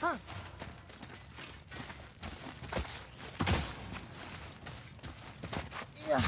Huh. Yeah.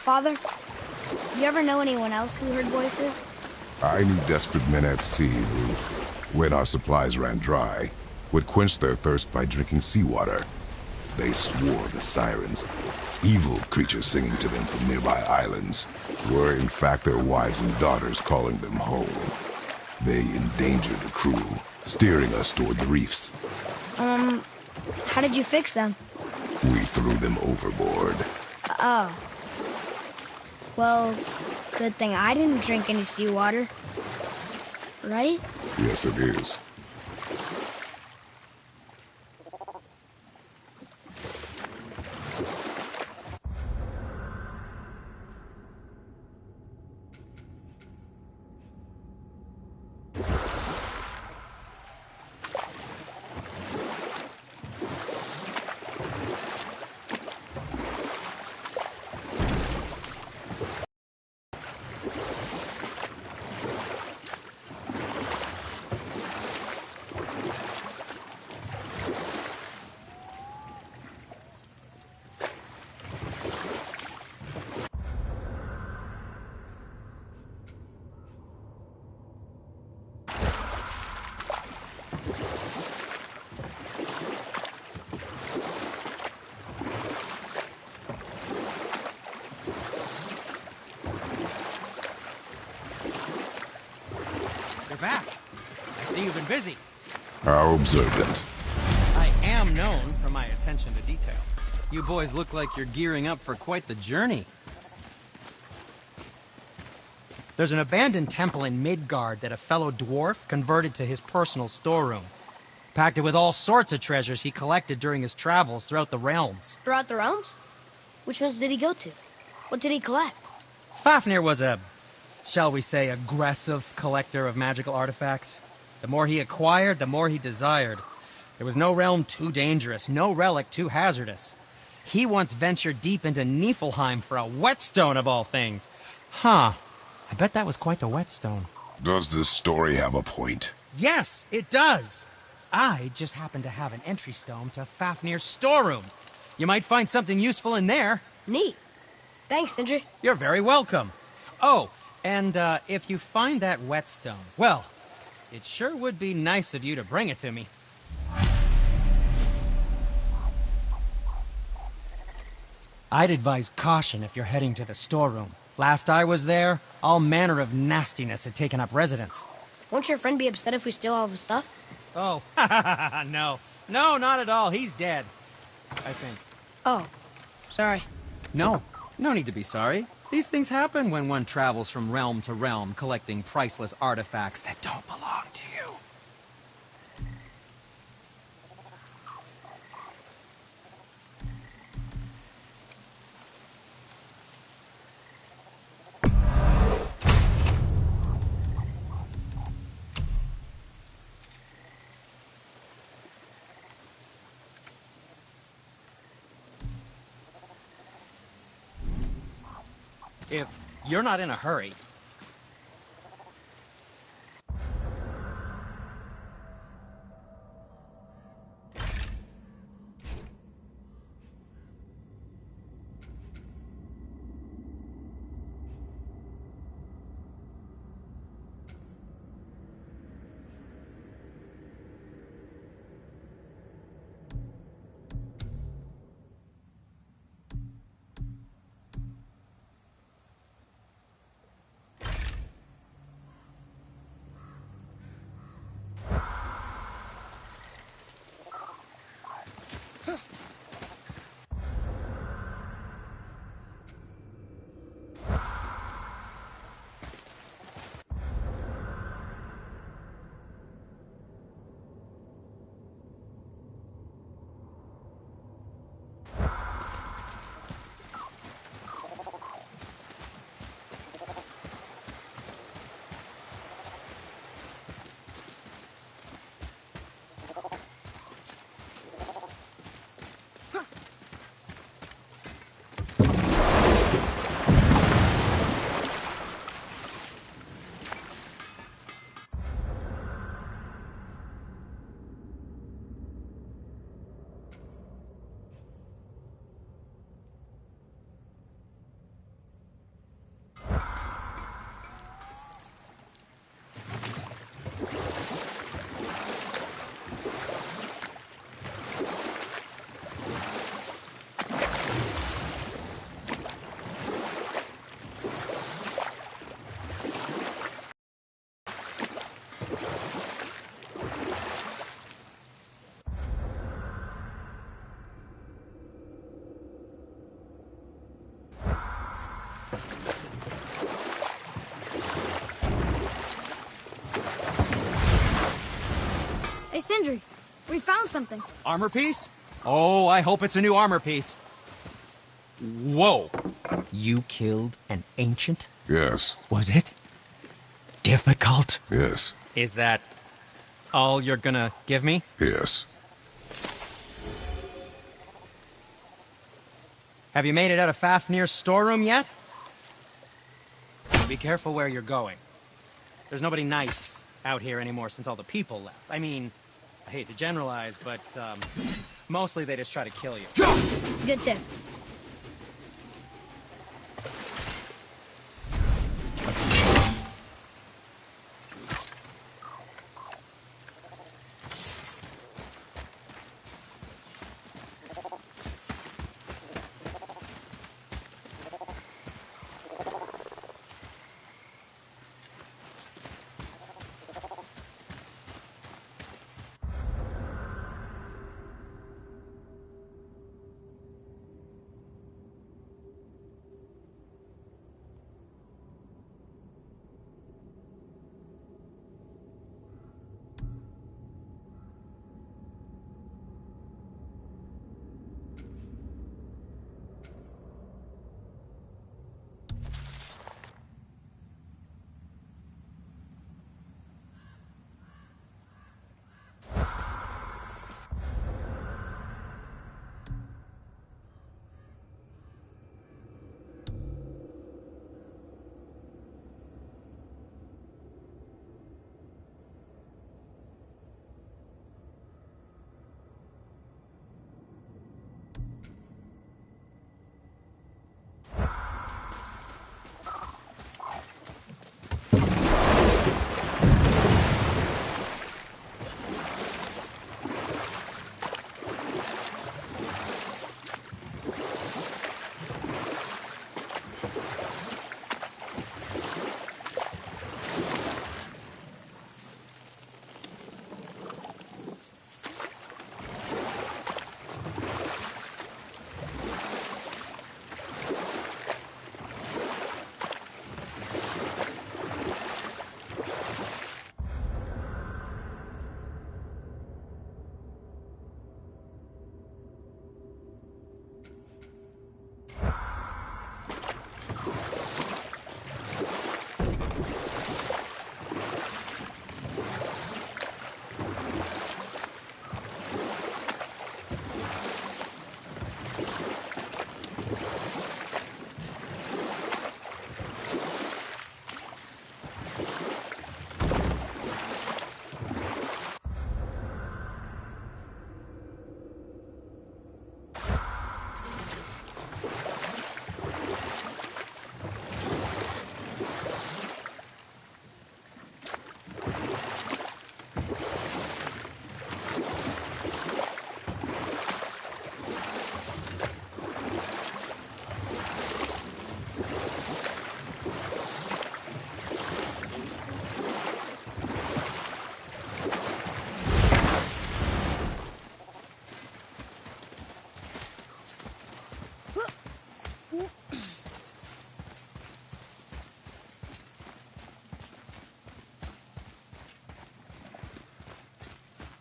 Father, you ever know anyone else who heard voices? I knew desperate men at sea who, when our supplies ran dry, would quench their thirst by drinking seawater. They swore the sirens, evil creatures singing to them from nearby islands, were in fact their wives and daughters calling them home. They endangered the crew, steering us toward the reefs. How did you fix them? We threw them overboard. Oh. Well, good thing I didn't drink any seawater. Right? Yes, it is. Back. I see you've been busy. How observant. I am known for my attention to detail. You boys look like you're gearing up for quite the journey. There's an abandoned temple in Midgard that a fellow dwarf converted to his personal storeroom. Packed it with all sorts of treasures he collected during his travels throughout the realms. Throughout the realms? Which ones did he go to? What did he collect? Fafnir was a, shall we say, aggressive collector of magical artifacts. The more he acquired, the more he desired. There was no realm too dangerous, no relic too hazardous. He once ventured deep into Niflheim for a whetstone of all things. Huh. I bet that was quite the whetstone. Does this story have a point? Yes, it does. I just happen to have an entry stone to Fafnir's storeroom. You might find something useful in there. Neat. Thanks, Sindri. You're very welcome. Oh, and if you find that whetstone, well, it sure would be nice of you to bring it to me. I'd advise caution if you're heading to the storeroom. Last I was there, all manner of nastiness had taken up residence. Won't your friend be upset if we steal all of his stuff? Oh, no. No, not at all. He's dead, I think. Oh, sorry. No need to be sorry. These things happen when one travels from realm to realm, collecting priceless artifacts that don't belong to you. If you're not in a hurry. Sindri, we found something. Armor piece? Oh, I hope it's a new armor piece. Whoa. You killed an ancient? Yes, Was it difficult? yes, Is that all you're gonna give me? yes. Have you made it out of Fafnir's storeroom yet? Be careful where you're going. There's nobody nice out here anymore since all the people left. I mean, I hate to generalize, but mostly they just try to kill you. Good tip.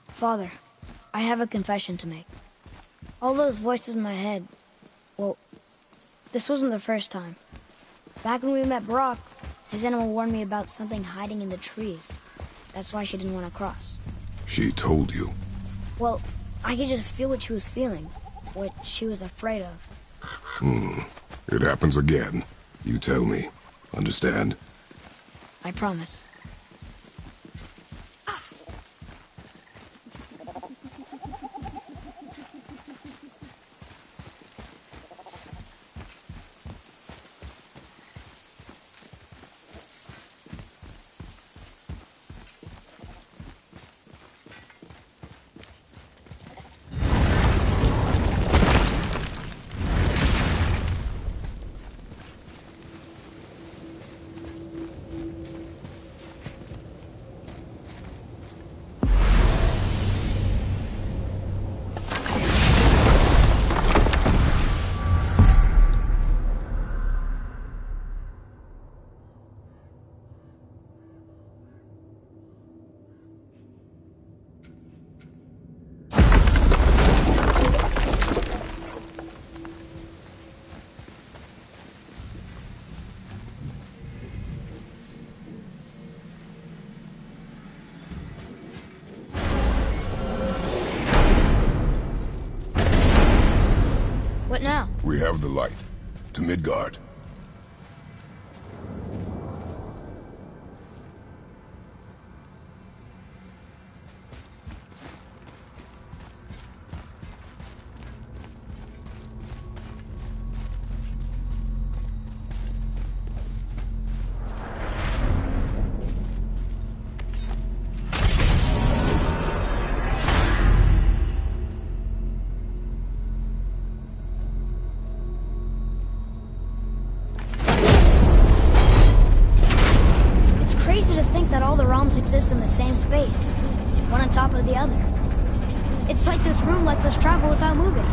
Father, I have a confession to make. All those voices in my head, well, this wasn't the first time. Back when we met Brock, his animal warned me about something hiding in the trees. That's why she didn't want to cross. She told you. Well, I could just feel what she was feeling, what she was afraid of. It happens again. You tell me. Understand? I promise. What now? We have the light. To Midgard. Crazy to think that all the realms exist in the same space, one on top of the other. It's like this room lets us travel without moving.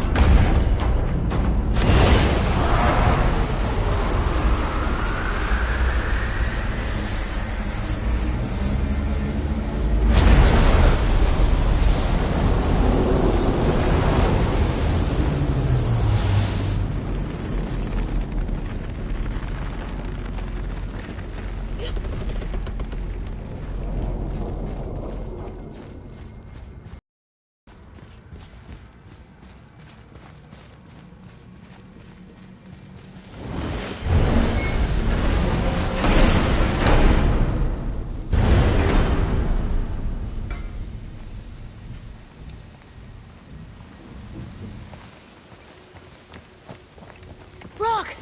Brock!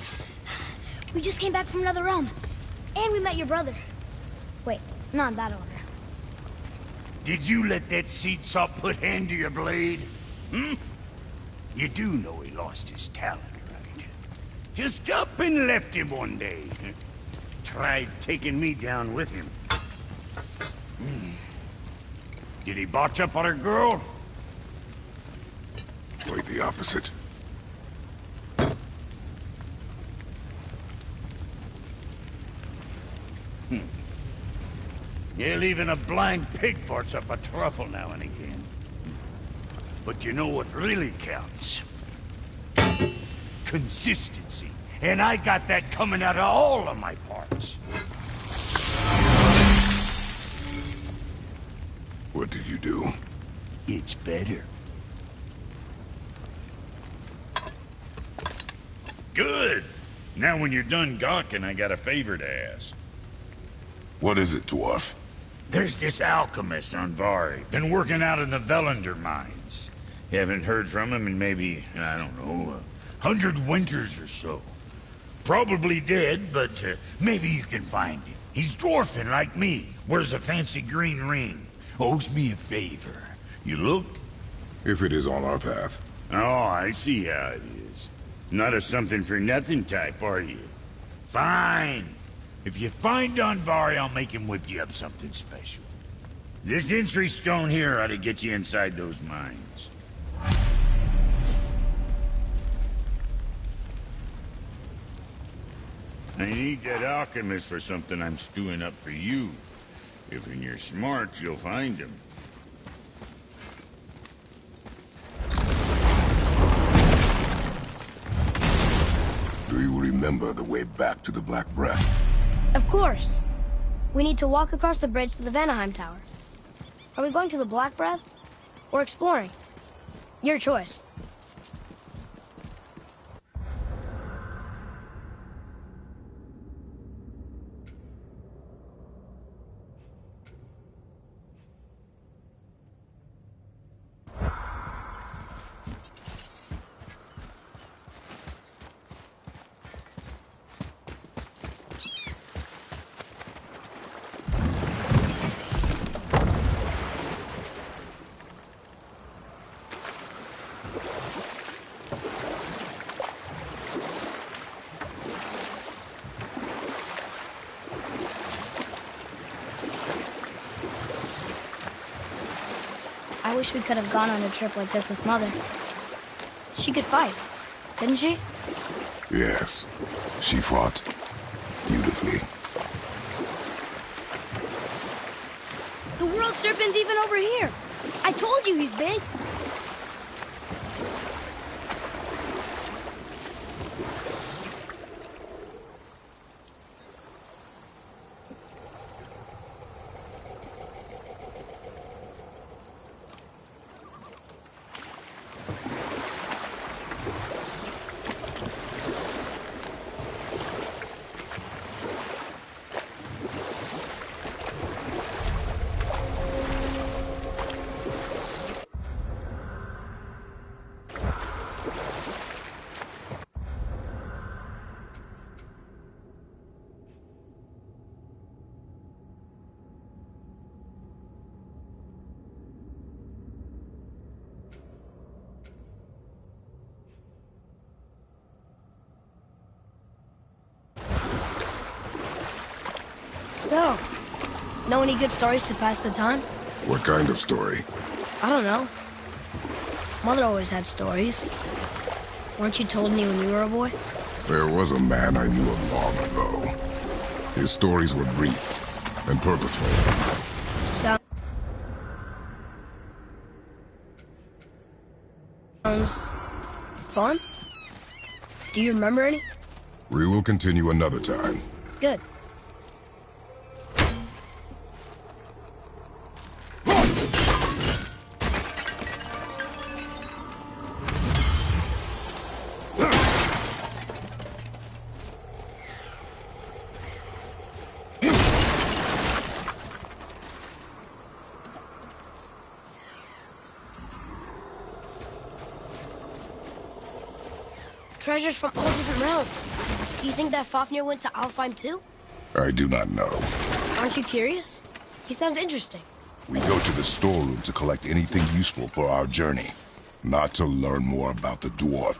We just came back from another realm. And we met your brother. Wait, not in that order. Did you let that seed sop put hand to your blade? Hmm? You do know he lost his talent, right? Just up and left him one day. Tried taking me down with him. Did he botch up on a girl? Quite the opposite. Yeah, even a blind pig farts up a truffle now and again. But you know what really counts? Consistency. And I got that coming out of all of my parts. What did you do? It's better. Good! Now when you're done gawking, I got a favor to ask. What is it, dwarf? There's this alchemist on Vari, been working out in the Velander mines. Haven't heard from him in maybe, I don't know, 100 winters or so. Probably dead, but maybe you can find him. He's dwarfing like me, wears a fancy green ring, owes me a favor. You look? If it is on our path. Oh, I see how it is. Not a something-for-nothing type, are you? Fine. If you find Donvari, I'll make him whip you up something special. This entry stone here ought to get you inside those mines. I need that alchemist for something I'm stewing up for you. If when you're smart, you'll find him. Do you remember the way back to the Black Breath? Of course. We need to walk across the bridge to the Vanaheim Tower. Are we going to the Black Breath? Or exploring? Your choice. I wish we could have gone on a trip like this with Mother. She could fight, couldn't she? Yes. She fought. Beautifully. The world serpent's even over here. I told you he's big. Know any good stories to pass the time? What kind of story? I don't know. Mother always had stories. Weren't you told any when you were a boy? There was a man I knew of long ago. His stories were brief and purposeful. Sounds fun? Do you remember any? We will continue another time. Good. Treasures from all different realms. Do you think that Fafnir went to Alfheim too? I do not know. Aren't you curious? He sounds interesting. We go to the storeroom to collect anything useful for our journey, not to learn more about the dwarf.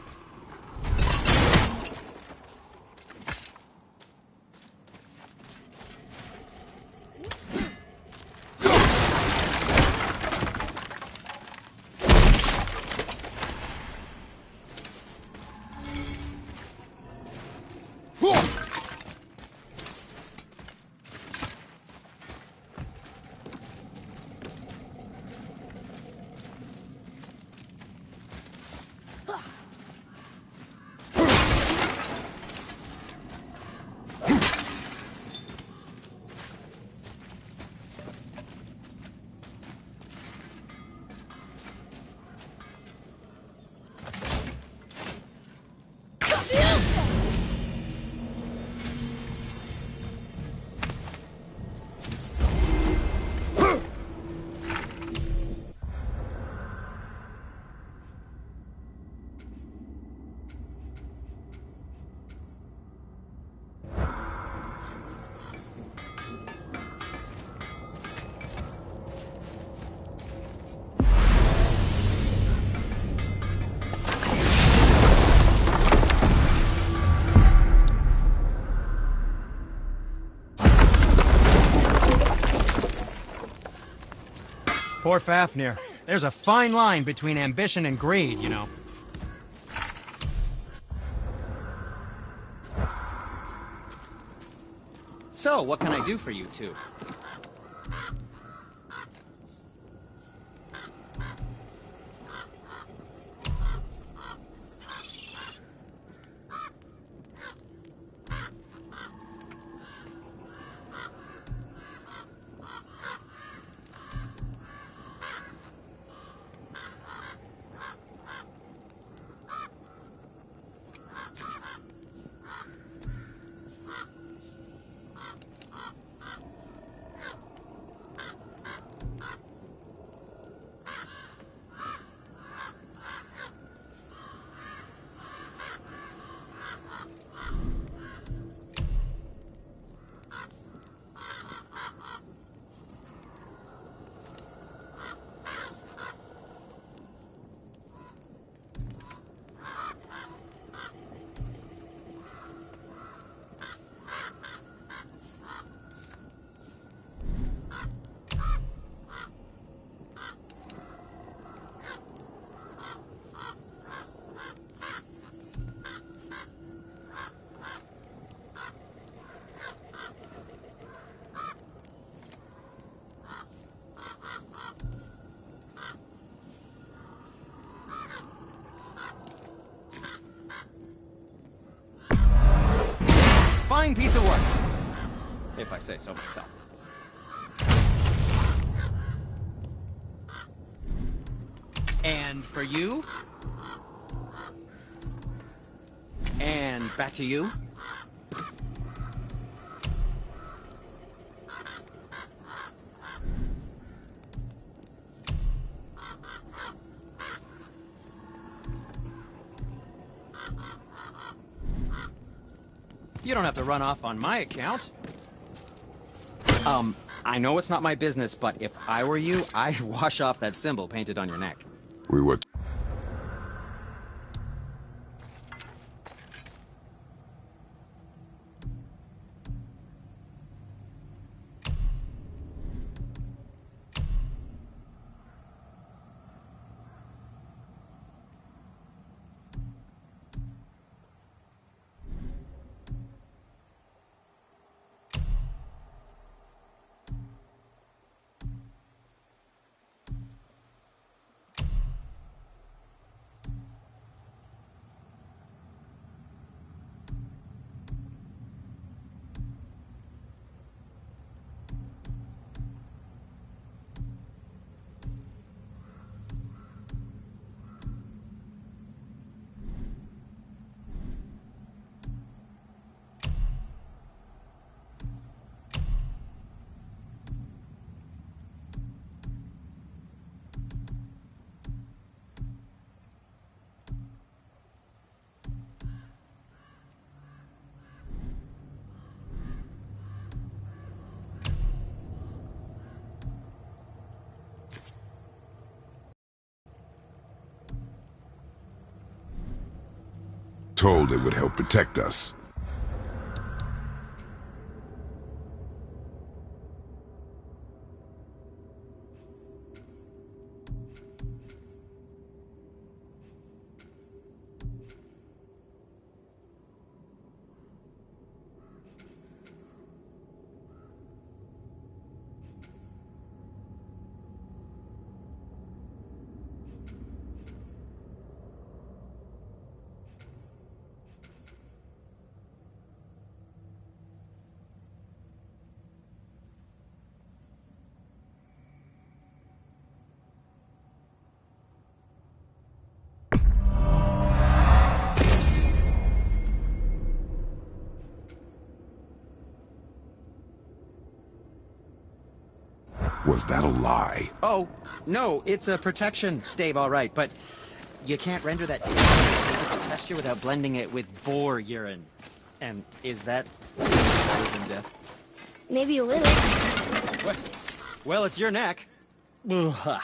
Poor Fafnir. There's a fine line between ambition and greed, you know. So, what can I do for you two? Fine piece of work, if I say so myself. And for you? And back to you? You don't have to run off on my account. I know it's not my business, but if I were you, I'd wash off that symbol painted on your neck. We were... told it would help protect us. Was that a lie? Oh, no, it's a protection stave, all right, but you can't render that texture without blending it with boar urine. And is that better than death? Maybe a little. What? Well, it's your neck. Ugh.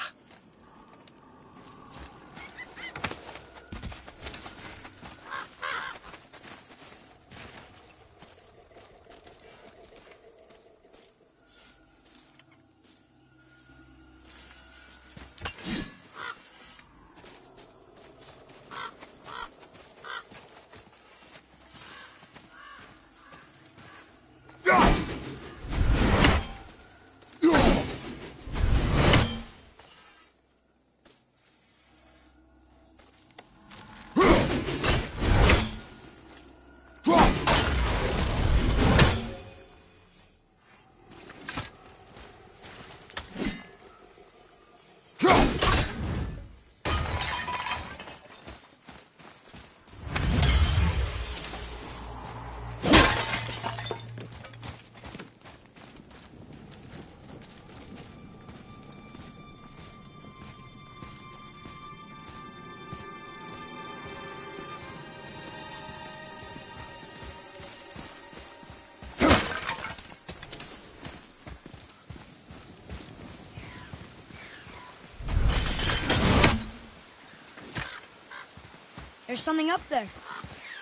There's something up there.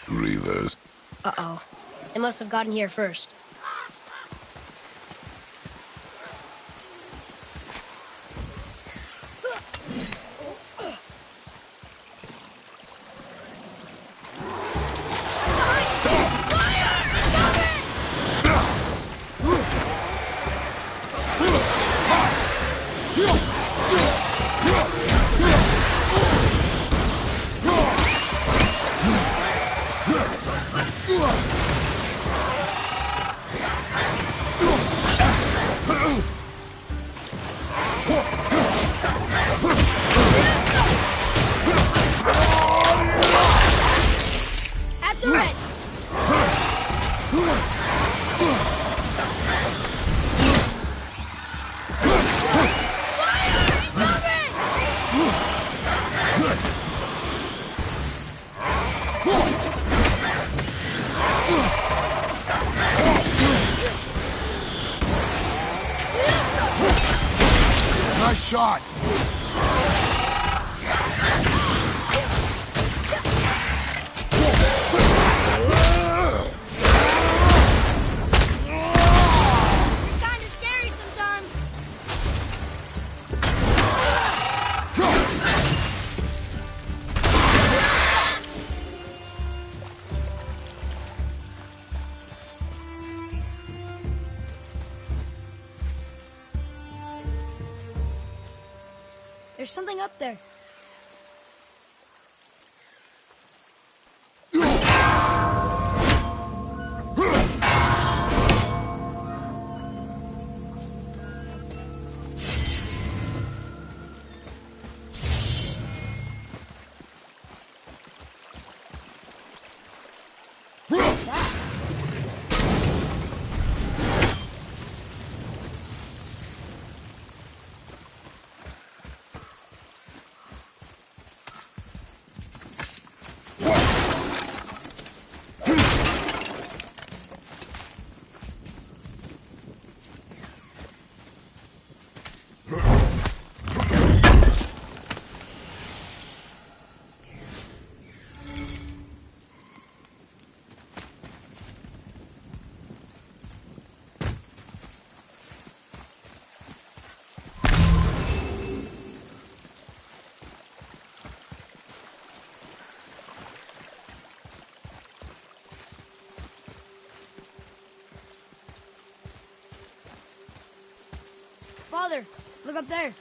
Reavers. Uh-oh. They must have gotten here first. Nice shot! Kinda scary sometimes. There's something up there. What's that? Look up there.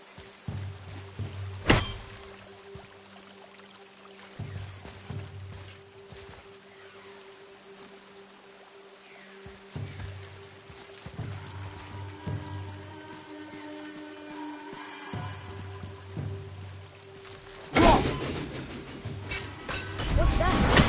What's that?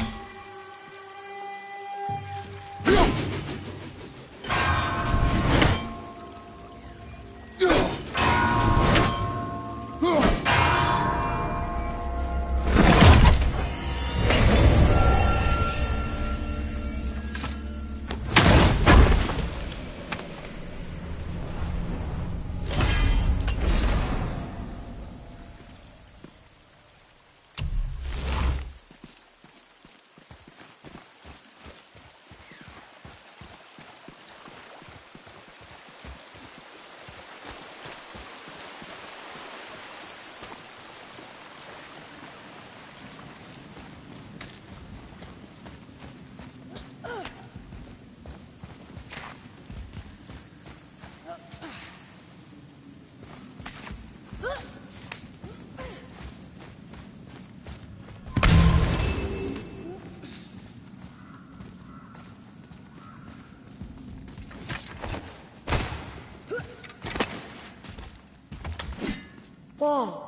Whoa.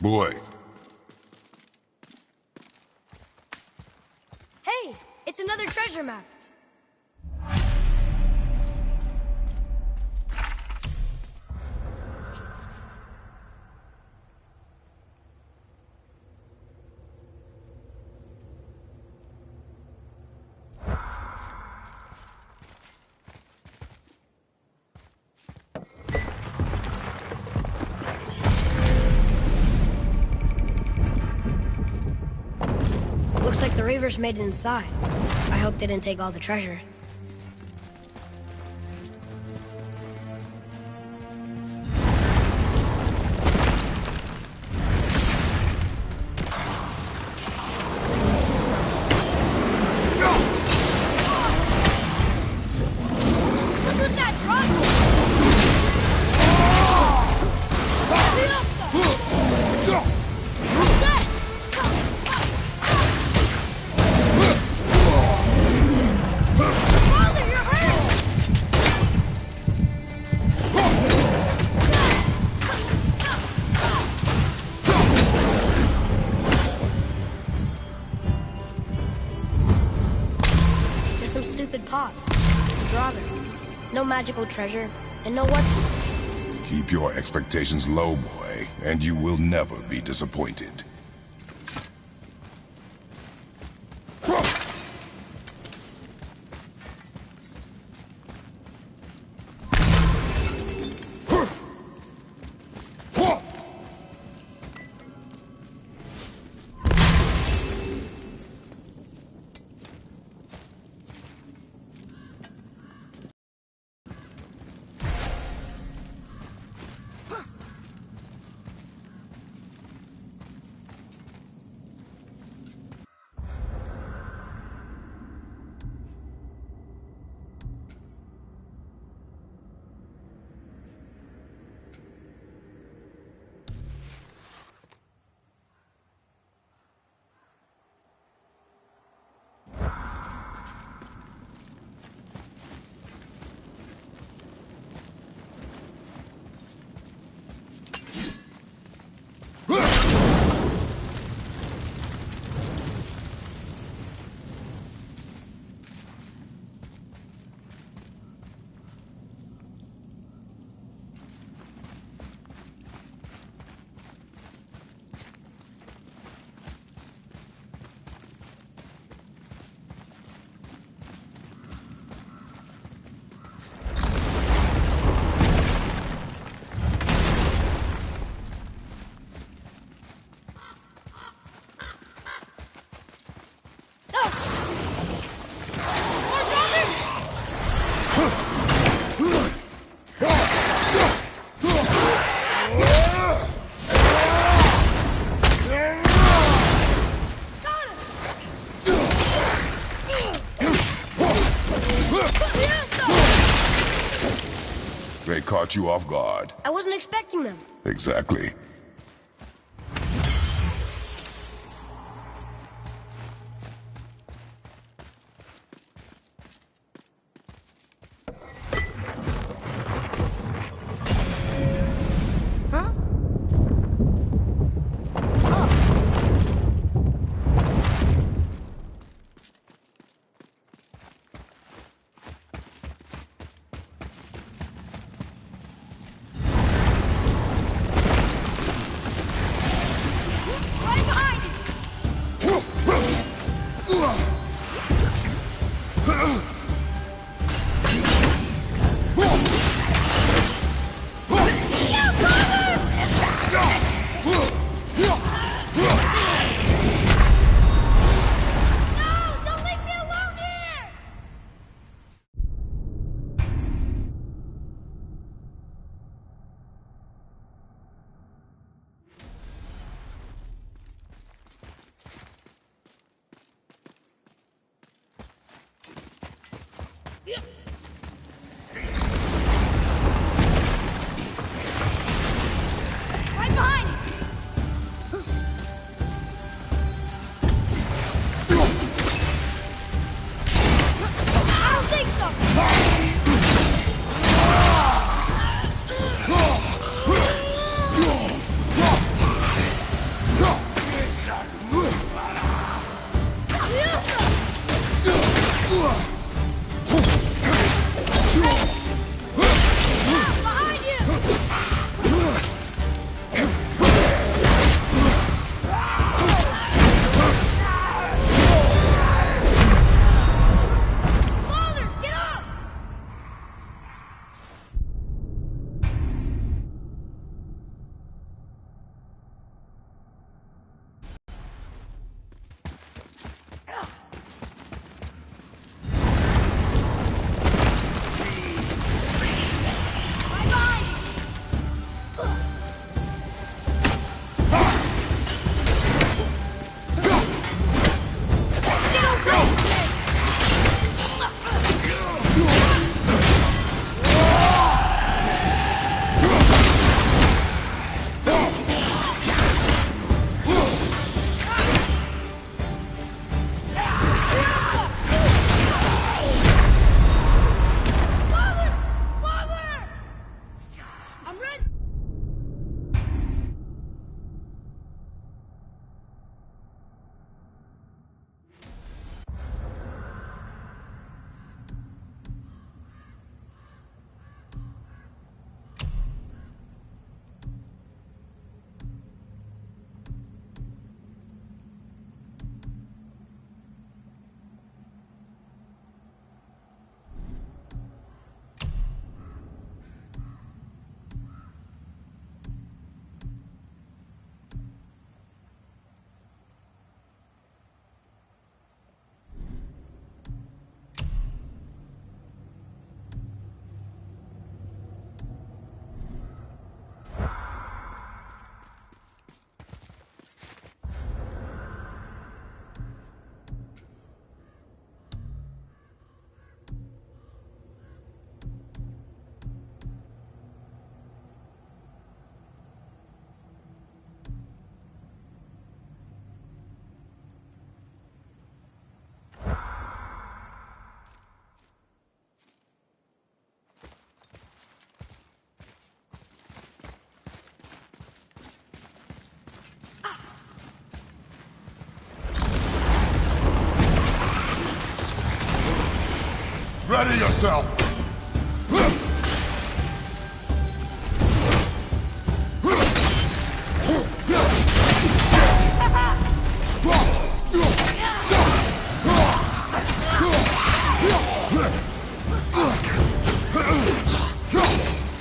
Boy, Hey, it's another treasure map. Looks like the Reavers made it inside. I hope they didn't take all the treasure. Look at that Father, you're hurt! Just some stupid pots. Brother. No magical treasure, and no what's. keep your expectations low, boy, and you will never be disappointed. They caught you off guard. I wasn't expecting them. Exactly. Huh? Right behind you! No! Don't leave me alone here! Right behind you! I don't think so! Behind you! Father, get up! Right behind you! Get over! Father! Father! I'm ready! Ready yourself!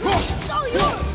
It's all yours!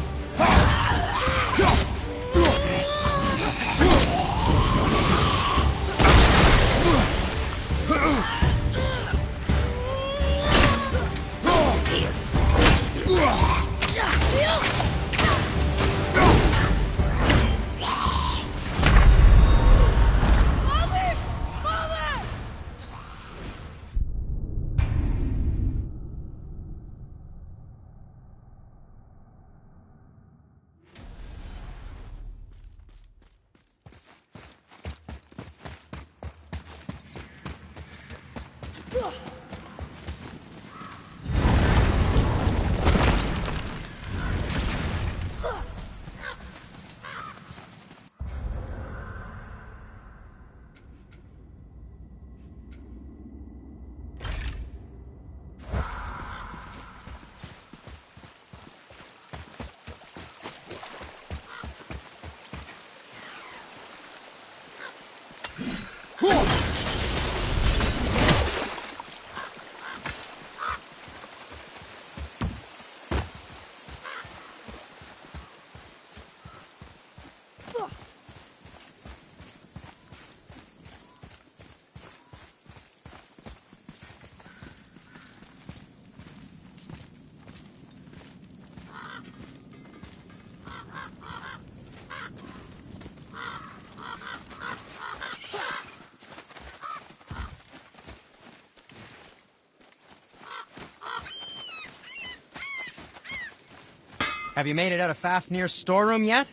Have you made it out of Fafnir's storeroom yet?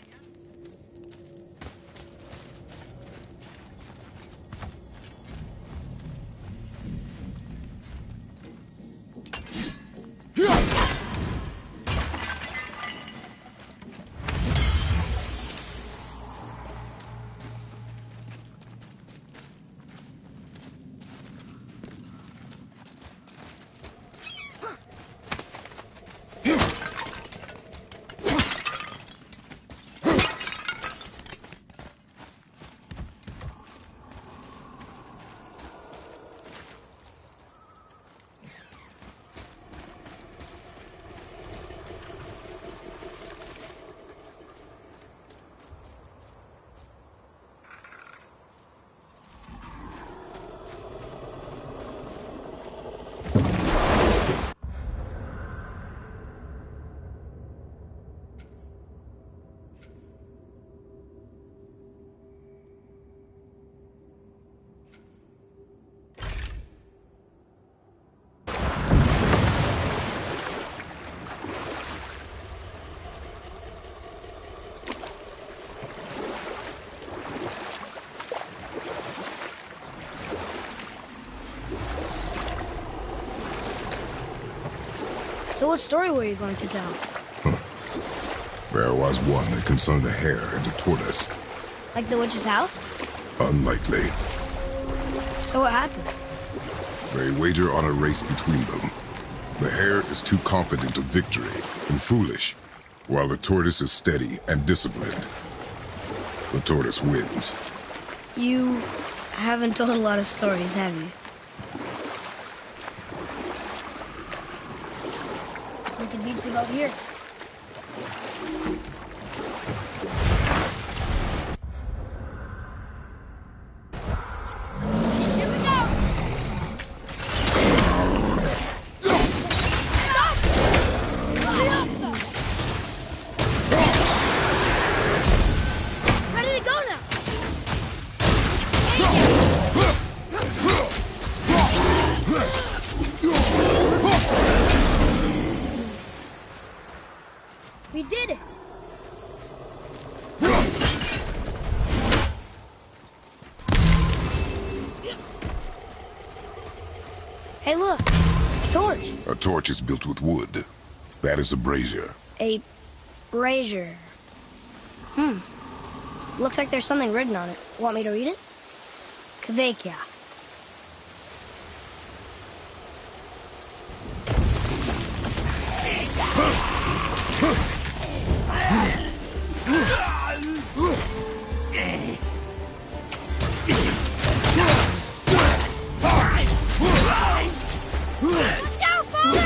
So what story were you going to tell? There was one that concerned a hare and a tortoise. Like the witch's house? Unlikely. So what happens? They wager on a race between them. The hare is too confident of victory and foolish, while the tortoise is steady and disciplined. The tortoise wins. You haven't told a lot of stories, have you? We could beach them out here. We did it! Hey, look! A torch! A torch is built with wood. That is a brazier. A brazier. Looks like there's something written on it. Want me to read it? Kvekia. Watch out, father!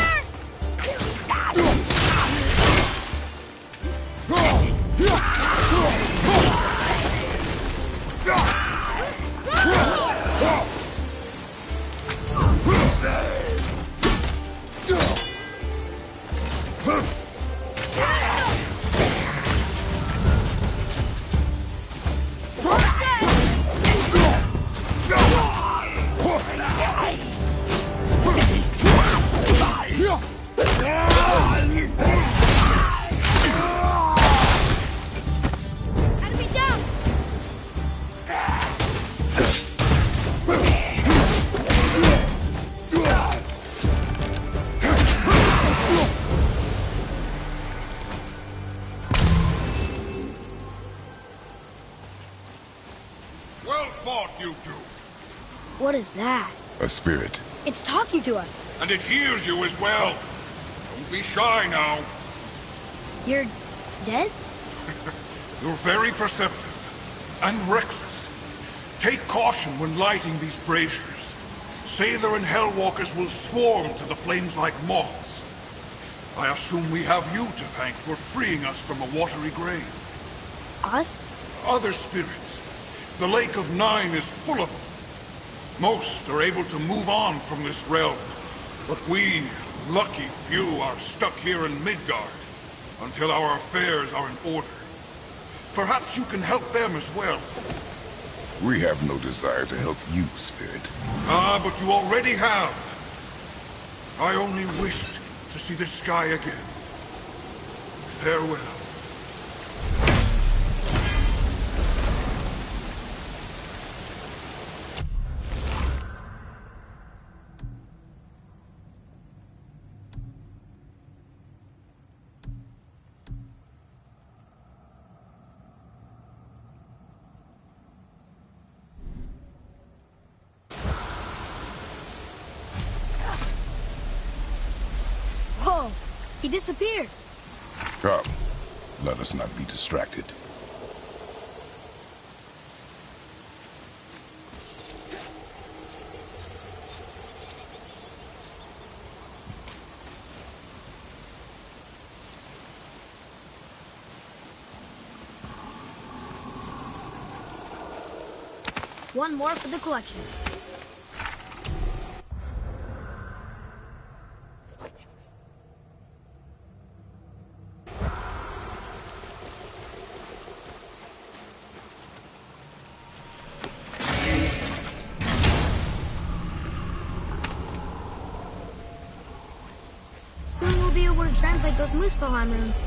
Enemy down! Well fought, you two. What is that? A spirit. It's talking to us. And it hears you as well. Don't be shy now. You're dead? You're very perceptive and reckless. Take caution when lighting these braziers. Sather and Hellwalkers will swarm to the flames like moths. I assume we have you to thank for freeing us from a watery grave. Us? Other spirits. The Lake of Nine is full of them. Most are able to move on from this realm, but we, lucky few, are stuck here in Midgard until our affairs are in order. Perhaps you can help them as well. We have no desire to help you, Spirit. Ah, but you already have. I only wished to see the sky again. Farewell. Whoa! He disappeared. Come, let us not be distracted. One more for the collection. Soon we'll be able to translate those Muspelheim runes.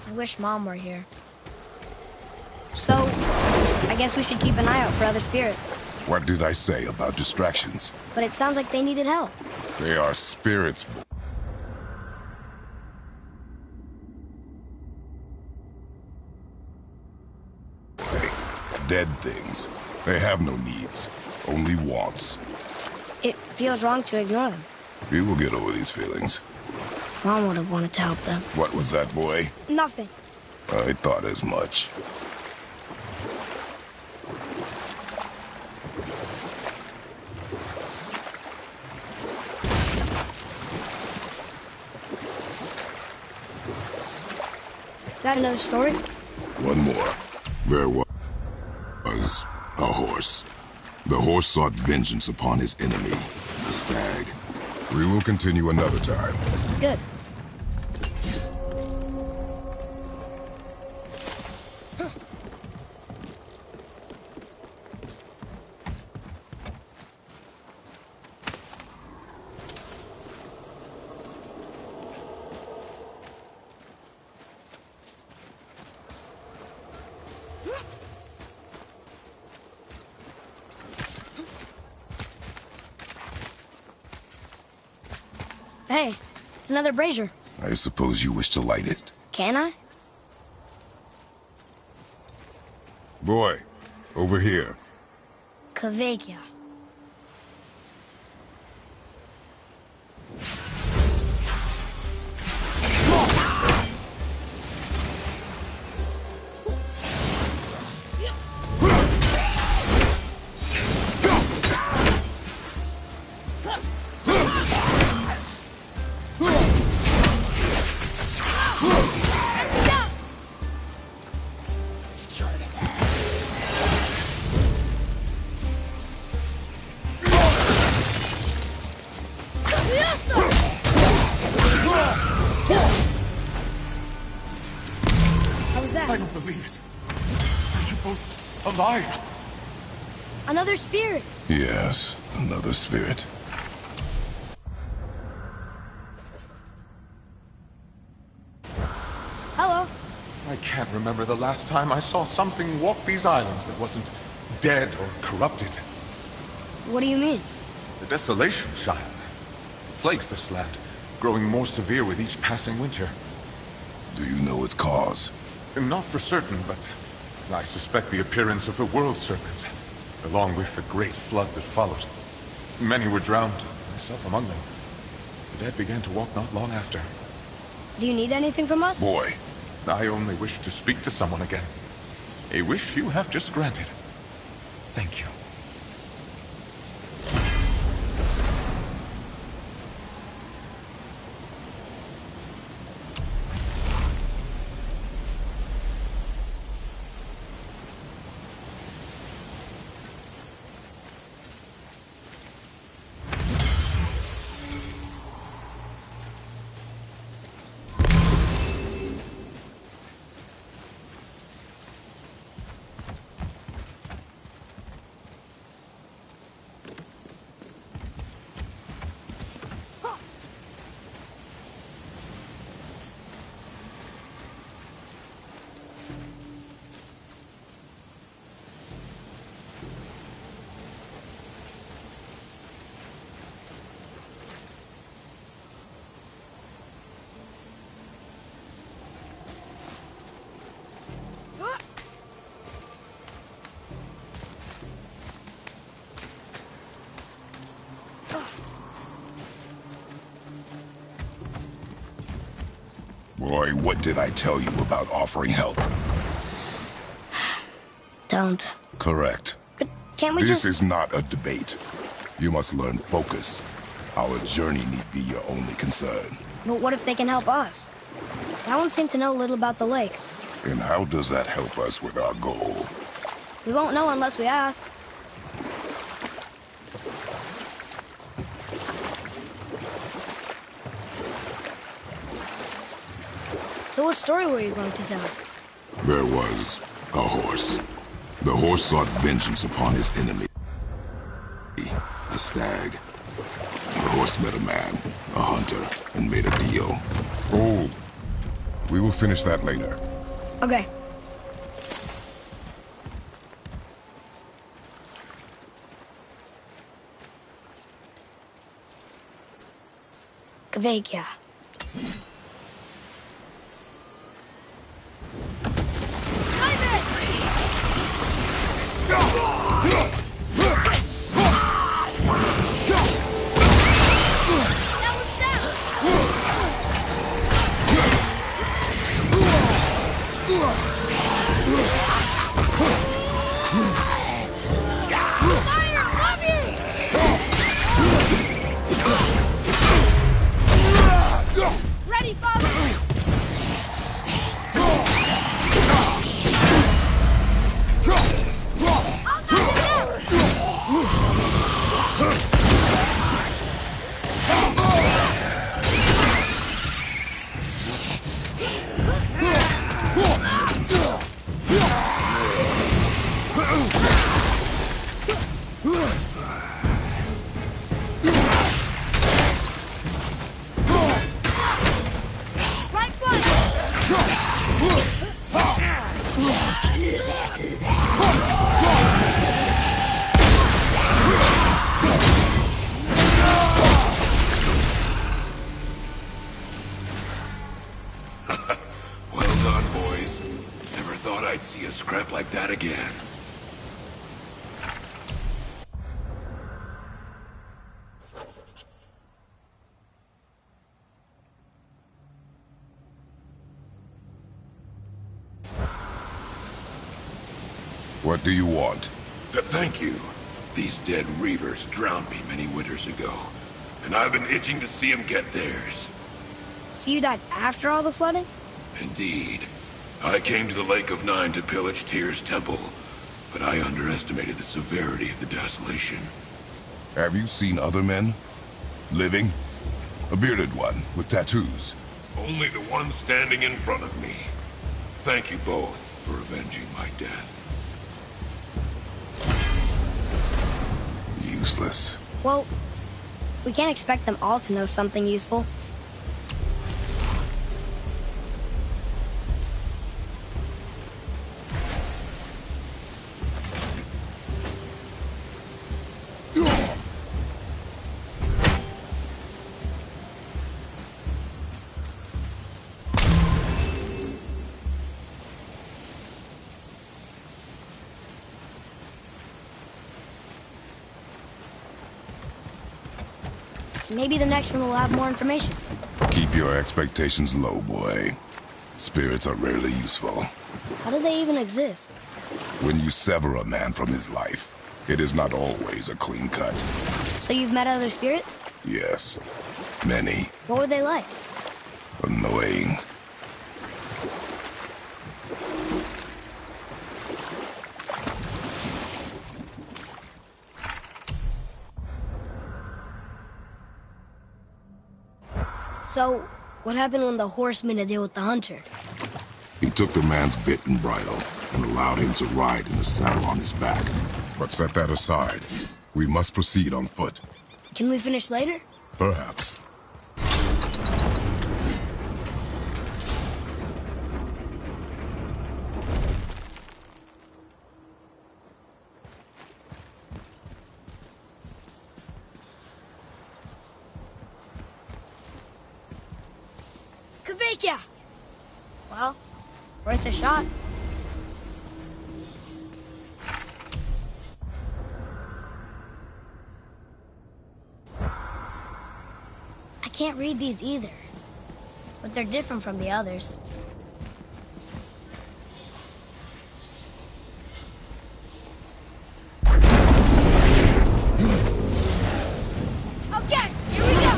I wish Mom were here. So, I guess we should keep an eye out for other spirits. What did I say about distractions? But it sounds like they needed help. They are spirits. Boy. Dead things. They have no needs, only wants. It feels wrong to ignore them. We will get over these feelings. Mom would have wanted to help them. What was that, boy? Nothing. I thought as much. Got another story? One more. There was a horse. The horse sought vengeance upon his enemy, the stag. We will continue another time. Good. Hey, it's another brazier. I suppose you wish to light it. Can I? Boy, over here. Kvekia. How was I that? don't believe it. Are you both alive? Another spirit. Yes, another spirit. Hello. I can't remember the last time I saw something walk these islands that wasn't dead or corrupted. What do you mean? The desolation, child. Plagues this land, growing more severe with each passing winter. Do you know its cause? Not for certain, but I suspect the appearance of the World Serpent, along with the great flood that followed. Many were drowned, myself among them. The dead began to walk not long after. Do you need anything from us? Boy, I only wish to speak to someone again. A wish you have just granted. Thank you. boy, what did I tell you about offering help? Don't. Correct. But can't we This just... is not a debate. You must learn focus. Our journey need be your only concern. But what if they can help us? That one seemed to know a little about the lake. And how does that help us with our goal? We won't know unless we ask. So what story were you going to tell? There was a horse. The horse sought vengeance upon his enemy, a stag. The horse met a man, a hunter, and made a deal. Oh, We will finish that later. Okay. Kvekia. Ready, father! Right foot! Well done, boys. Never thought I'd see a scrap like that again. What do you want? To thank you. These dead reavers drowned me many winters ago, and I've been itching to see them get theirs. So you died after all the flooding? Indeed. I came to the Lake of Nine to pillage Tyr's temple, but I underestimated the severity of the desolation. Have you seen other men? Living? A bearded one with tattoos. Only the one standing in front of me. Thank you both for avenging my death. Useless. Well, we can't expect them all to know something useful. Maybe the next one will have more information. Keep your expectations low, boy. Spirits are rarely useful. How do they even exist? When you sever a man from his life, it is not always a clean cut. So you've met other spirits? Yes. Many. What were they like? Annoying. So, what happened when the horse made a deal with the hunter? He took the man's bit and bridle and allowed him to ride in the saddle on his back. But set that aside. We must proceed on foot. Can we finish later? Perhaps. Kvekia! Well, worth a shot. I can't read these either, but they're different from the others. Okay, here we go!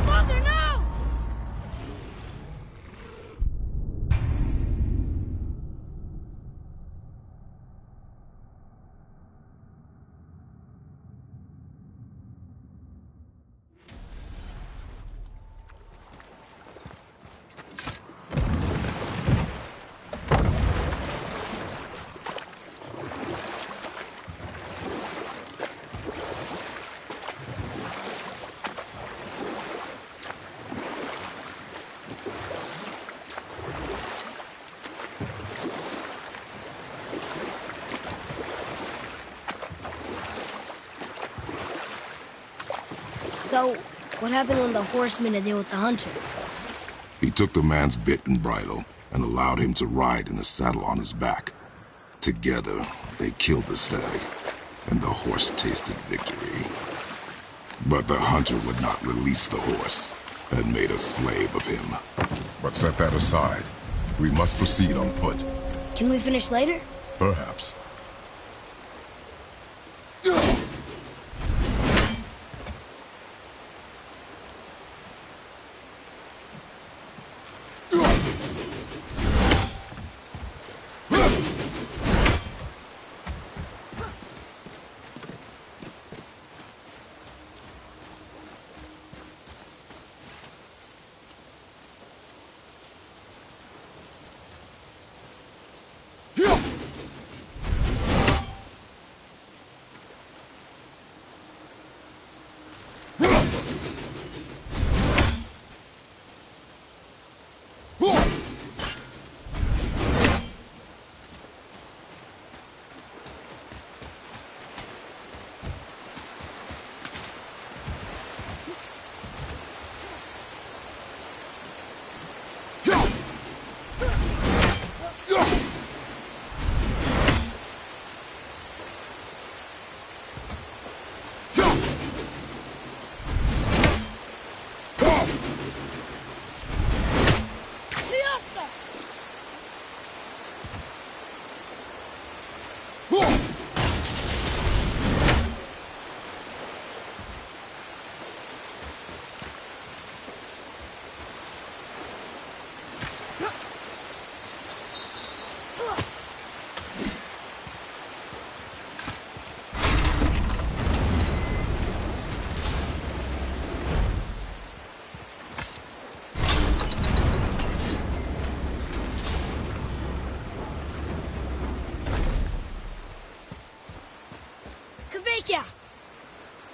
Mother, no! So, what happened when the horse made a deal with the hunter? He took the man's bit and bridle and allowed him to ride in a saddle on his back. Together, they killed the stag, and the horse tasted victory. But the hunter would not release the horse, and made a slave of him. But set that aside. We must proceed on foot. Can we finish later? Perhaps.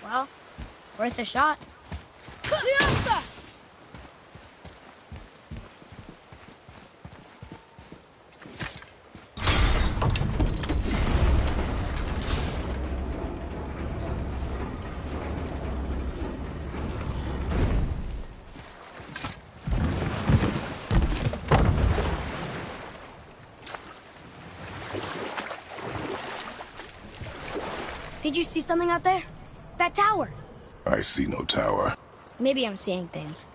Well, worth a shot. Did you see something out there? That tower. I see no tower. Maybe I'm seeing things.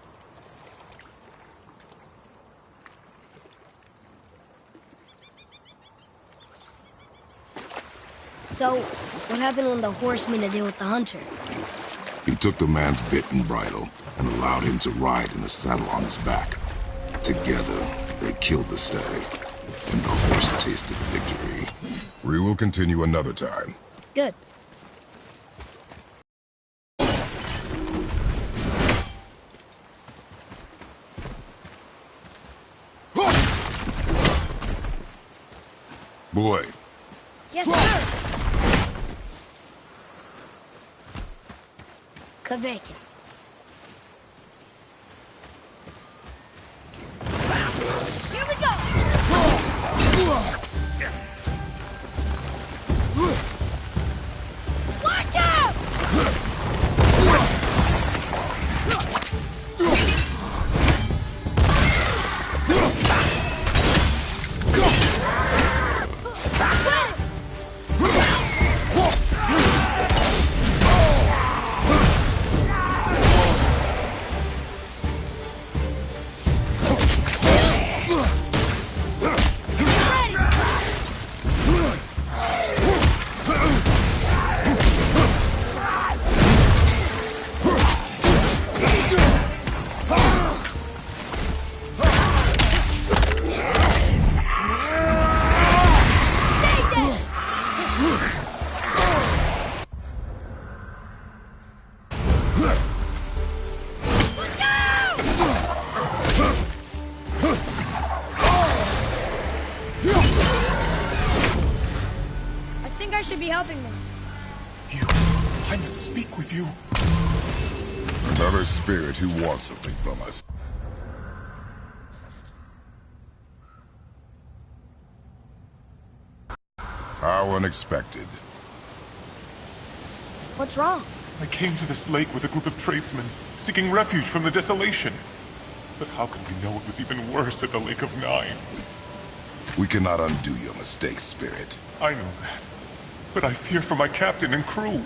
So, what happened when the horse made a deal with the hunter? He took the man's bit and bridle and allowed him to ride in a saddle on his back. Together, they killed the stag, and the horse tasted victory. We will continue another time. Good. Boy. Yes, sir. Kvekin. Here we go! Watch out! I should be helping them. I must speak with you. Another spirit who wants something from us. How unexpected. What's wrong? I came to this lake with a group of tradesmen, seeking refuge from the desolation. But how could we know it was even worse at the Lake of Nine? We cannot undo your mistakes, Spirit. I know that. But I fear for my captain and crew.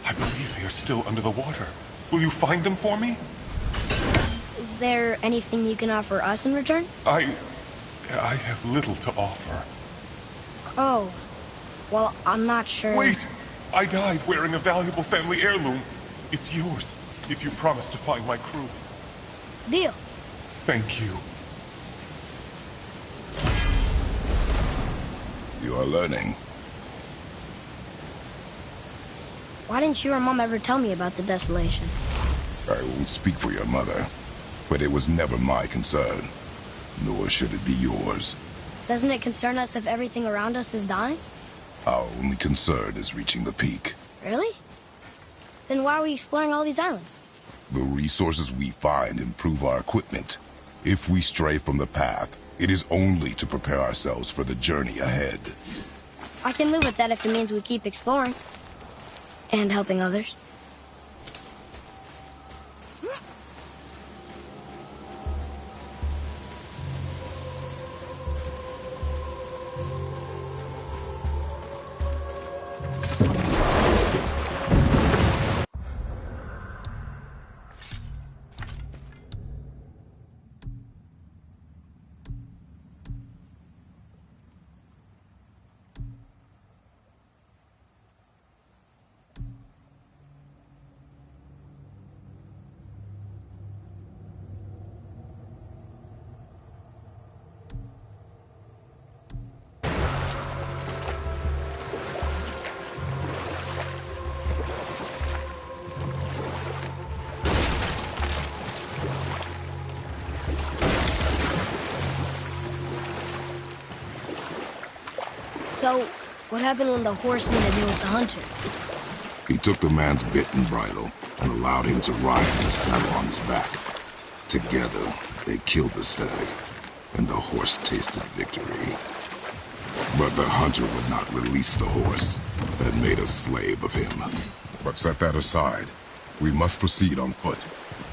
I believe they are still under the water. Will you find them for me? Is there anything you can offer us in return? I have little to offer. Oh. Well, I'm not sure. Wait! I died wearing a valuable family heirloom. It's yours, if you promise to find my crew. Deal. Thank you. You are learning. Why didn't you or Mom ever tell me about the desolation? I won't speak for your mother, but it was never my concern. Nor should it be yours. Doesn't it concern us if everything around us is dying? Our only concern is reaching the peak. Really? Then why are we exploring all these islands? The resources we find improve our equipment. If we stray from the path, it is only to prepare ourselves for the journey ahead. I can live with that if it means we keep exploring. And helping others. So, what happened when the horse made a deal with the hunter? He took the man's bit and bridle and allowed him to ride in the saddle on his back. Together, they killed the stag, and the horse tasted victory. But the hunter would not release the horse and made a slave of him. But set that aside. We must proceed on foot.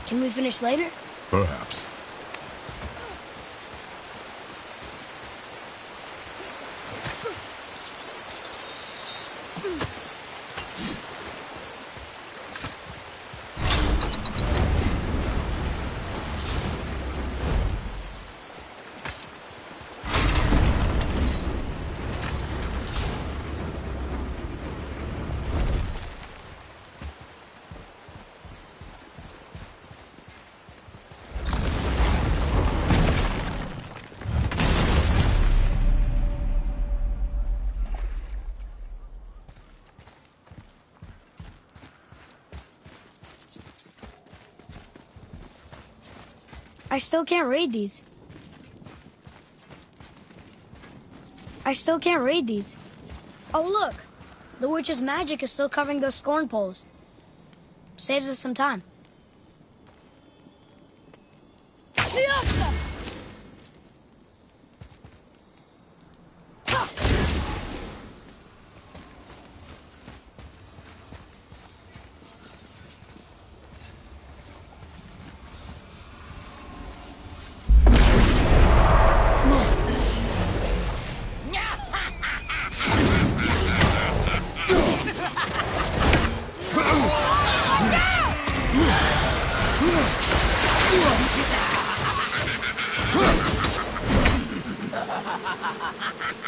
Can we finish later? Perhaps. I still can't read these. Oh, look! The witch's magic is still covering those scorn poles. Saves us some time.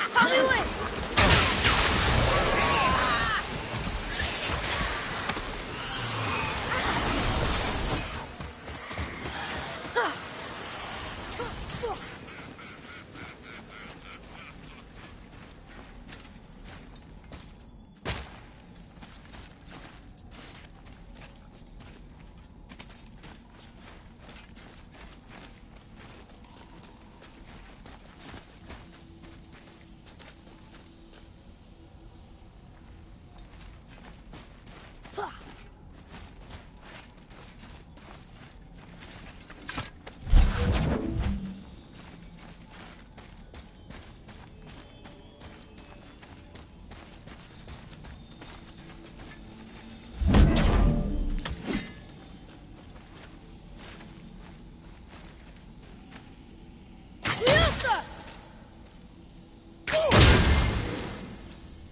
Tell me when!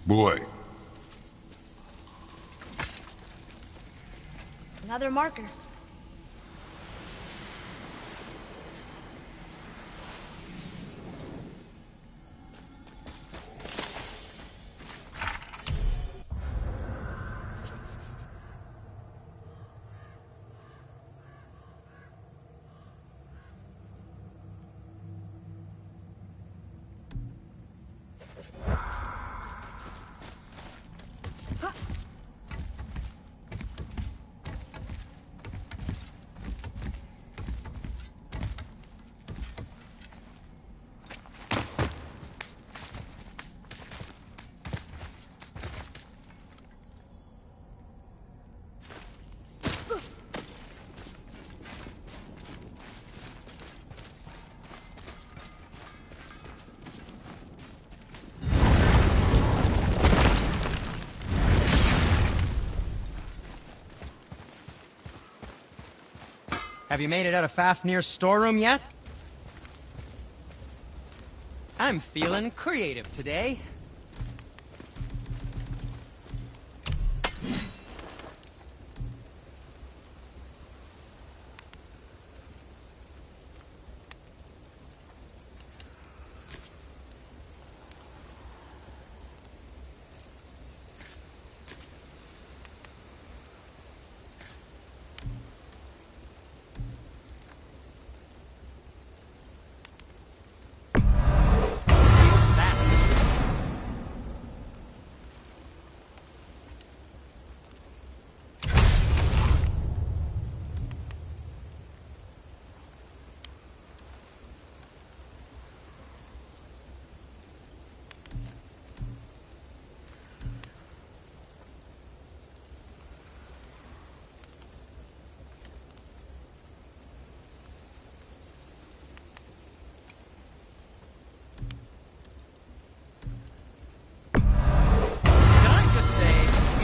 Boy, Another marker. Have you made it out of Fafnir's storeroom yet? I'm feeling creative today.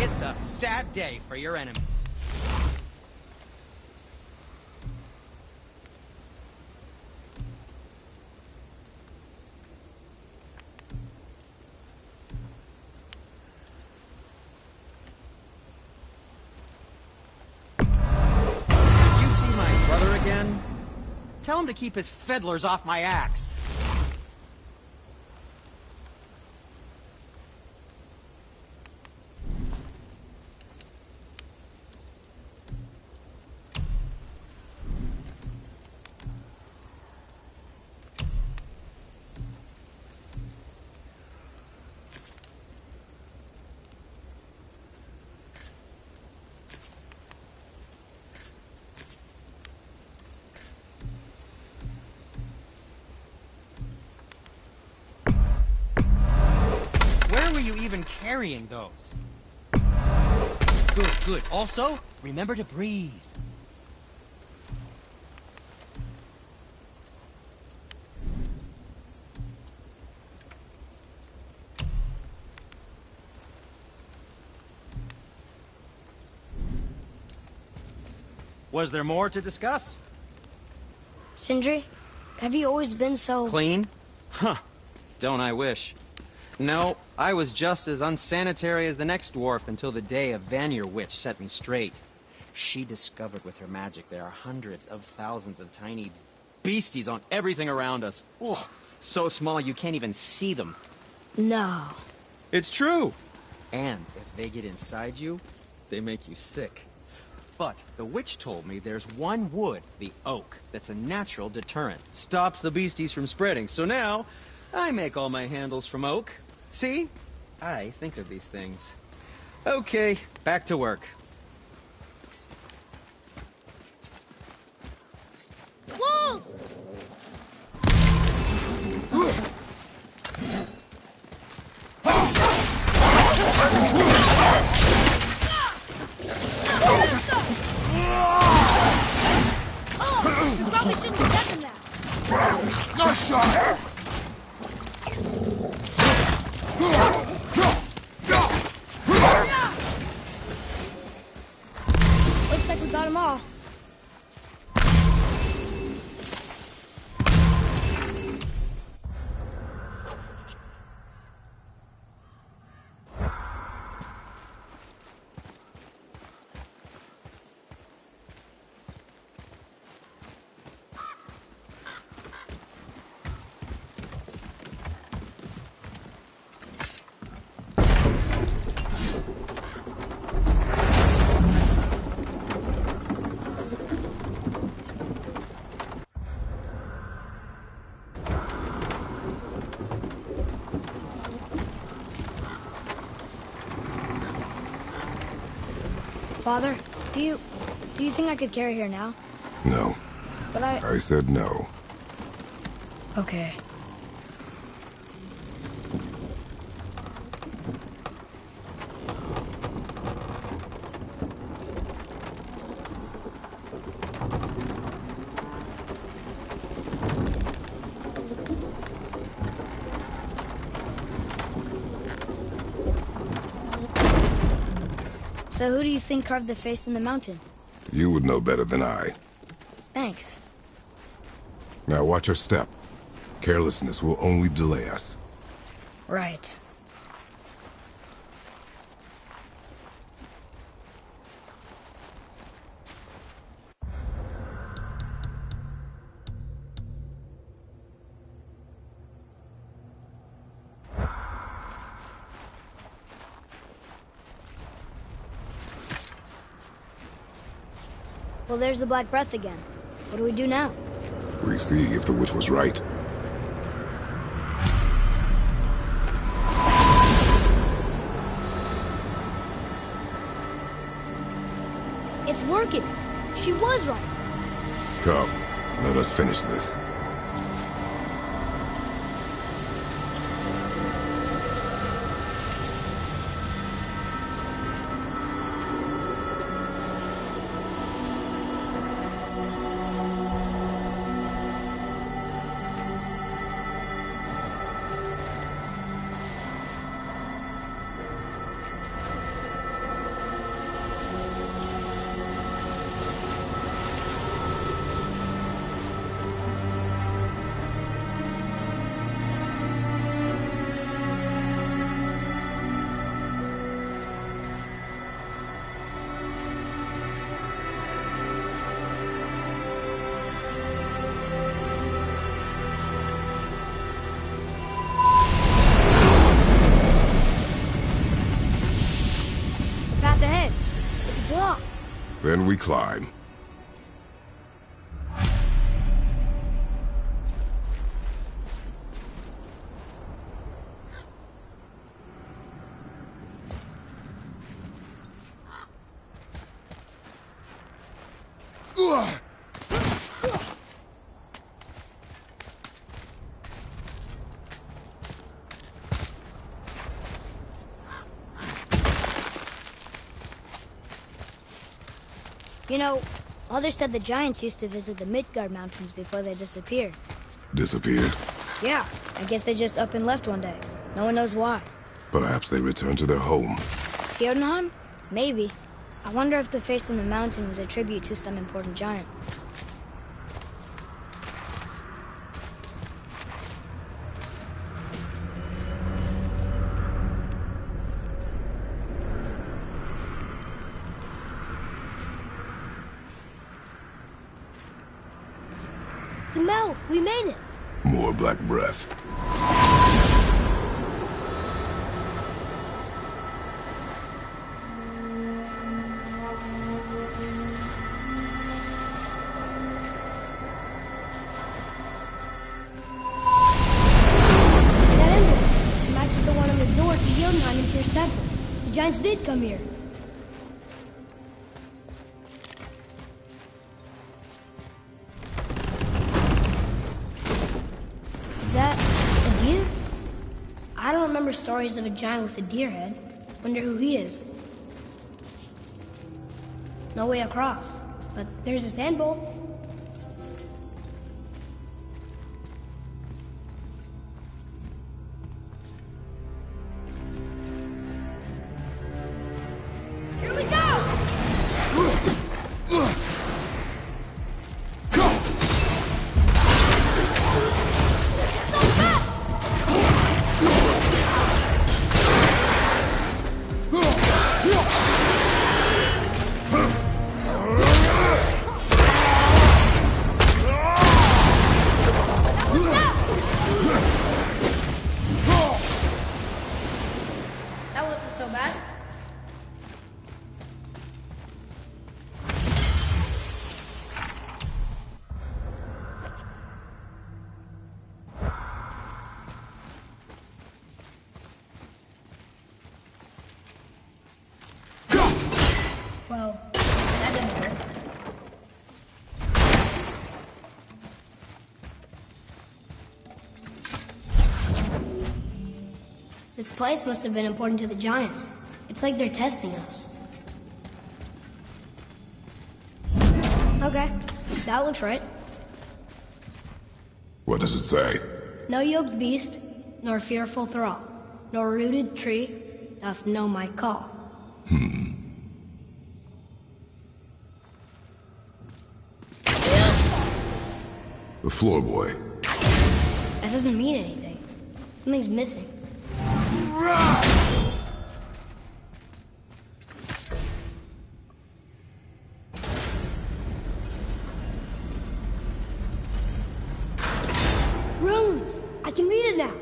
It's a sad day for your enemies. You see my brother again? Tell him to keep his fiddlers off my axe. You even carrying those? Good, good. Also, remember to breathe. Was there more to discuss? Sindri, have you always been so... Clean? Huh. Don't I wish. No, I was just as unsanitary as the next dwarf until the day a Vanir witch set me straight. She discovered with her magic there are hundreds of thousands of tiny beasties on everything around us. Oh, so small you can't even see them. No. It's true. And if they get inside you, they make you sick. But the witch told me there's one wood, the oak, that's a natural deterrent. Stops the beasties from spreading. So now, I make all my handles from oak. See? I think of these things. Okay, back to work. Wolves! Oh, you probably shouldn't have done that. nice shot! Father, do you think I could carry her now? No. But I said no. Okay. So who do you think carved the face in the mountain? You would know better than I. Thanks. Now watch your step. Carelessness will only delay us. Right. Well, there's the Black Breath again. What do we do now? We see if the witch was right. It's working. She was right. Come, let us finish this. Then we climb. You know, Mother said the giants used to visit the Midgard Mountains before they disappeared. Disappeared? Yeah, I guess they just up and left one day. No one knows why. Perhaps they returned to their home. Jotunheim? Maybe. I wonder if the face on the mountain was a tribute to some important giant. The mouth! We made it! More black breath. That emblem! It matches the one on the door to Jotunheim and Tyr's temple. The giants did come here. Is that a deer? I don't remember stories of a giant with a deer head. Wonder who he is. No way across, but there's a sand bowl. Here we go! This place must have been important to the Giants. It's like they're testing us. Okay, that looks right. What does it say? No yoked beast, nor fearful thrall, nor rooted tree doth know my call. The floor boy. That doesn't mean anything. Something's missing. Runes! I can read it now.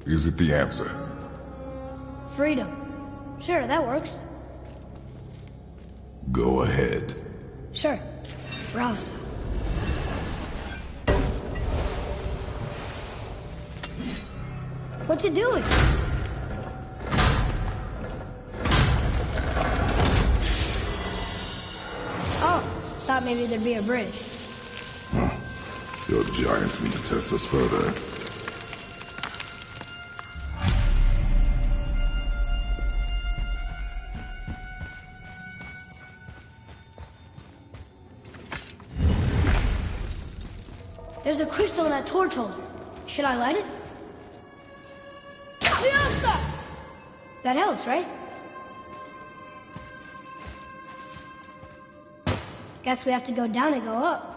Is it the answer? Freedom. Sure, that works. Go ahead. Sure. Browse. What's it doing? Oh, thought maybe there'd be a bridge. Your giants mean to test us further. There's a crystal in that torch holder. Should I light it? That helps, right? Guess we have to go down and go up.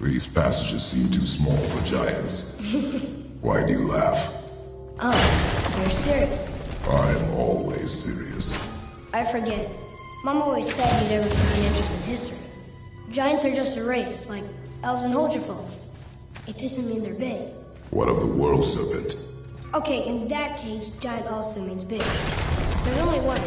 These passages seem too small for giants. Why do you laugh? Oh, you're serious. I'm always serious. I forget. Mom always said you never took an interest in history. Giants are just a race, like elves and Holgerfolk. It doesn't mean they're big. What of the world serpent? Okay, in that case, giant also means big. There's only one.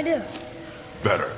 I do? Better.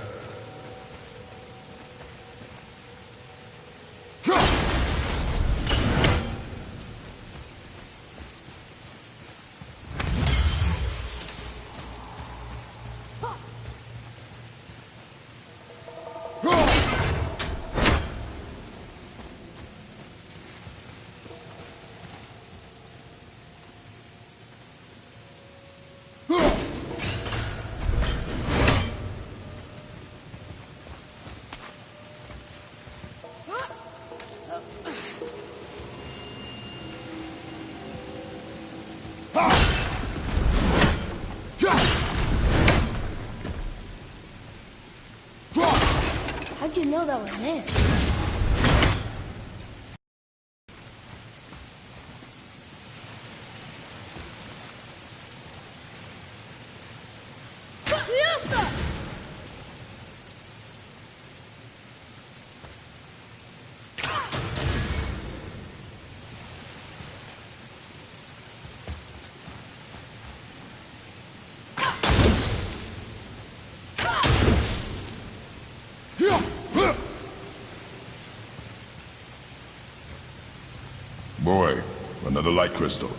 How'd you know that was there? Boy, another light crystal.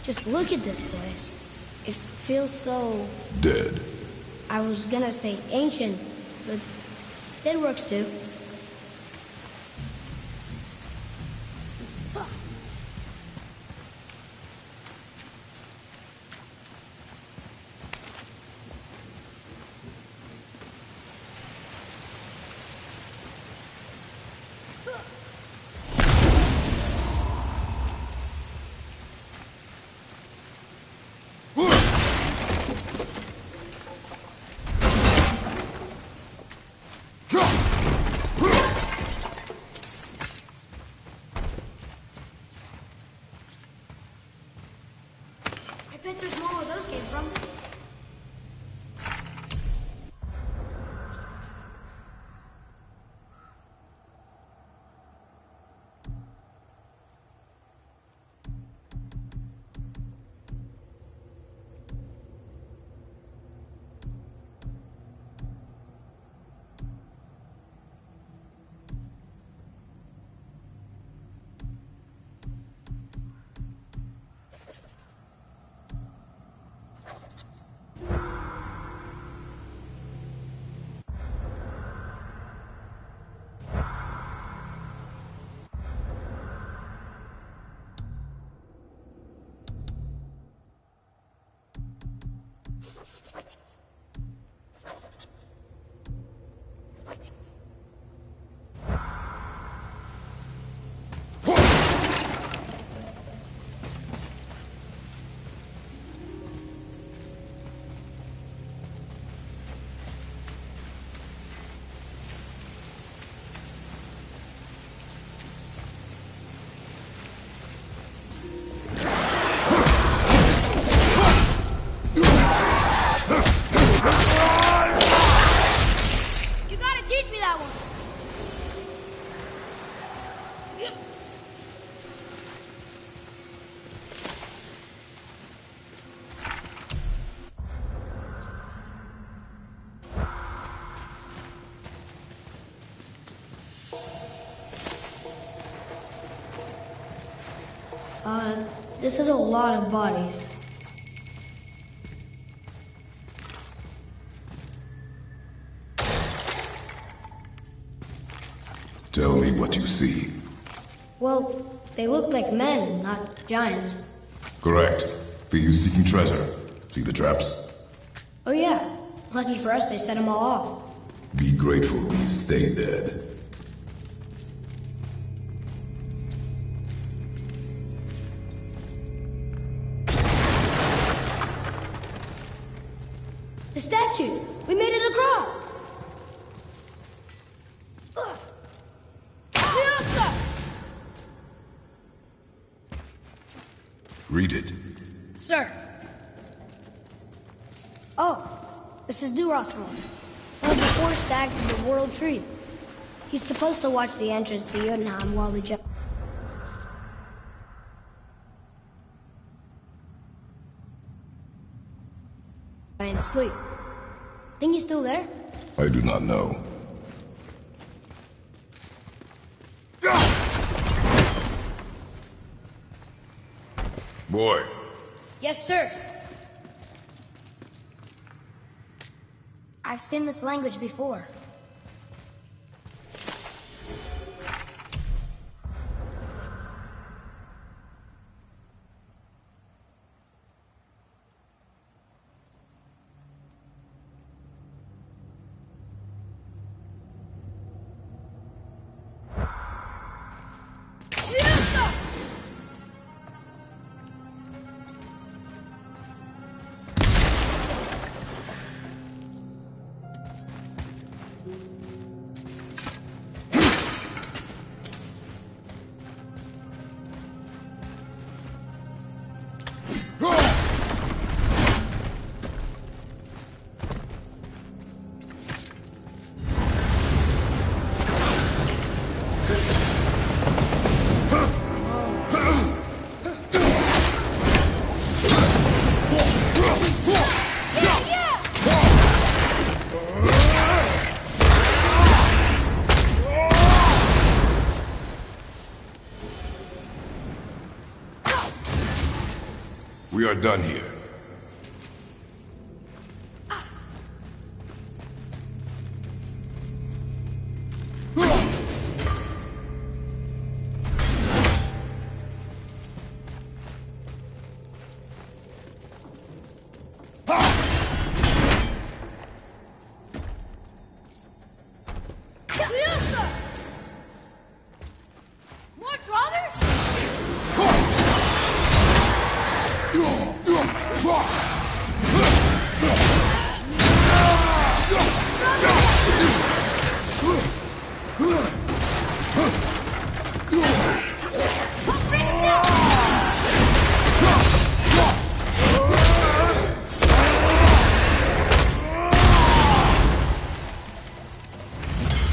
Just look at this place. It feels so... Dead. I was gonna say ancient, but dead works too. I bet there's more where those came from. This is a lot of bodies. Tell me what you see. Well, they look like men, not giants. Correct. Thieves seeking treasure. See the traps? Oh yeah. Lucky for us, they set them all off. Be grateful these stay dead. Read it. Sir. Oh, this is Durothron, one of the 4 stags of the World Tree. He's supposed to watch the entrance to Jotunheim while the giants sleep. Think he's still there? I do not know. Boy. Yes, sir. I've seen this language before. We are done here.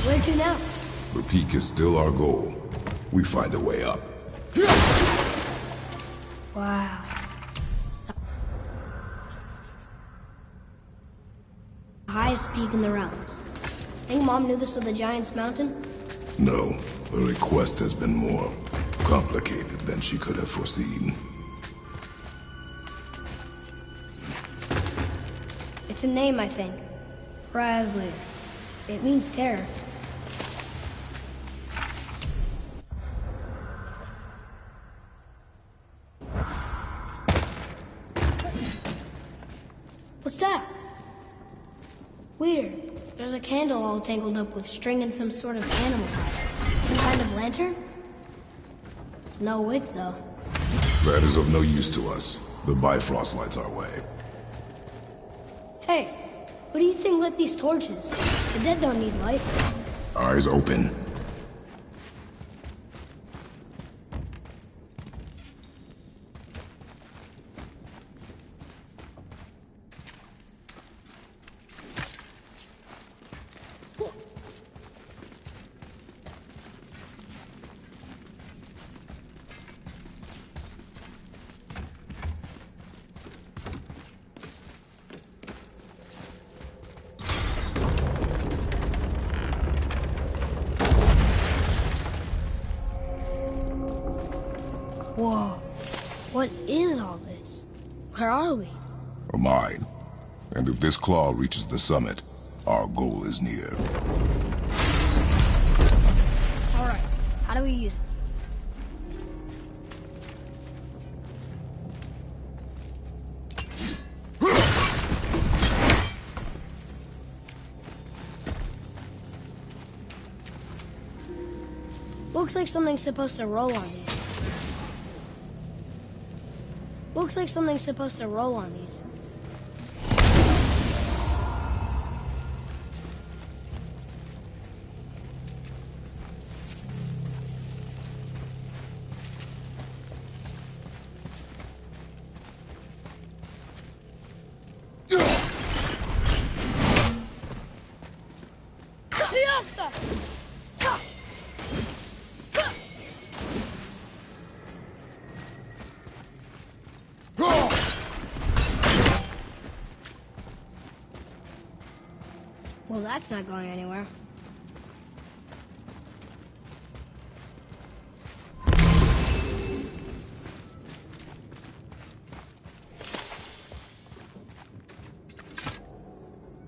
Where to now? The peak is still our goal. We find a way up. Wow. The highest peak in the realms. Think Mom knew this was the Giant's Mountain? No, the request has been more complicated than she could have foreseen. It's a name, I think. Razzler. It means terror. What's that? Weird. There's a candle all tangled up with string and some sort of animal hide. Some kind of lantern? No wick, though. That is of no use to us. The Bifrost lights our way. Hey, who do you think lit these torches? The dead don't need light. Eyes open. Whoa. What is all this? Where are we? A mine. And if this claw reaches the summit, our goal is near. Alright, how do we use it? Looks like something's supposed to roll on these. Looks like something's supposed to roll on these. Fiesta! Well, that's not going anywhere.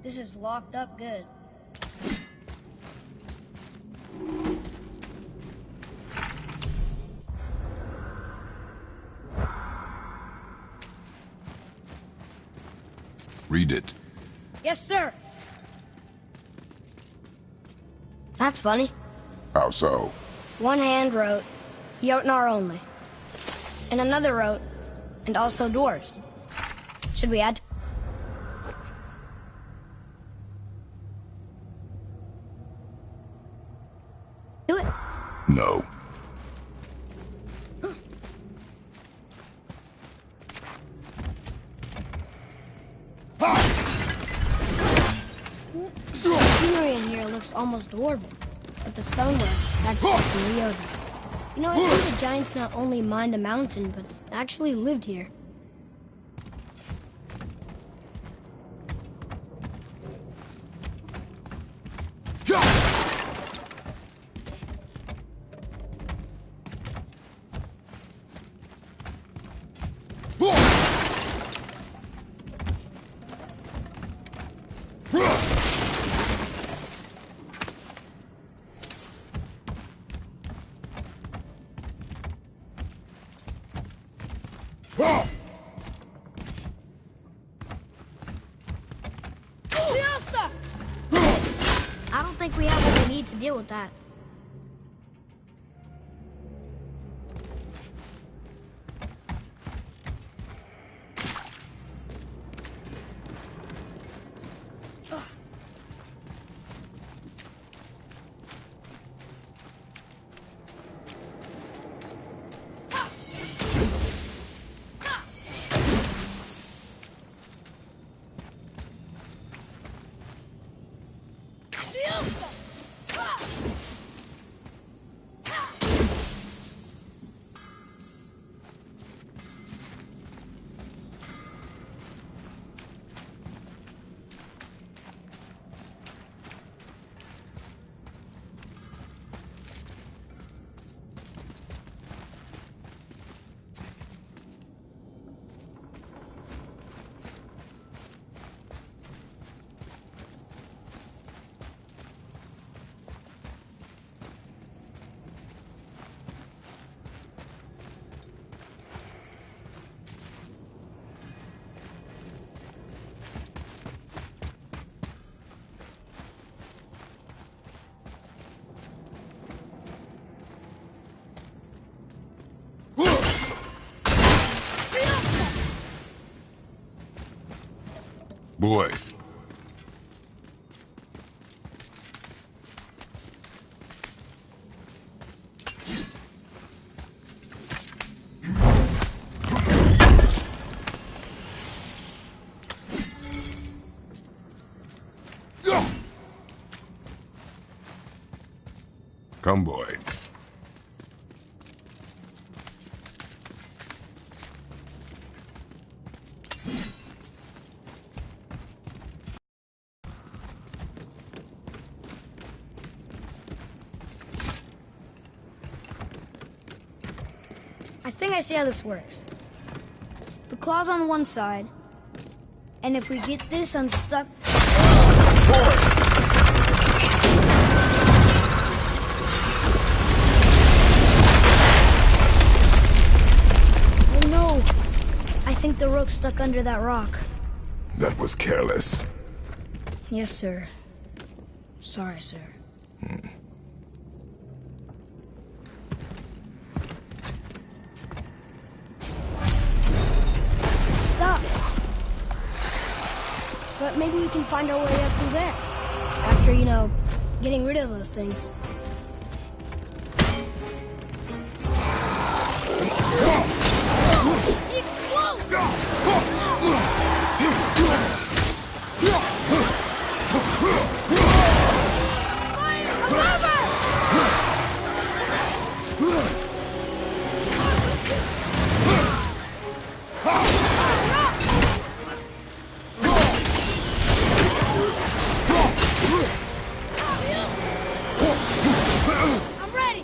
This is locked up good. Read it. Yes, sir. That's funny. How so? One hand wrote, Jotnar only. And another wrote, and also dwarves. Should we add to... do it? No. The scenery in here looks almost dwarven. But the stonework, that's from Leota. You know, I think the giants not only mined the mountain, but actually lived here. Fiesta! I don't think we have what we need to deal with that. Boy. Come, boy. I think I see how this works. The claw's on one side, and if we get this unstuck... Oh no! I think the rope's stuck under that rock. That was careless. Yes, sir. Sorry, sir. Stop! But maybe we can find our way up through there. After, you know, getting rid of those things. Fire! I'm ready!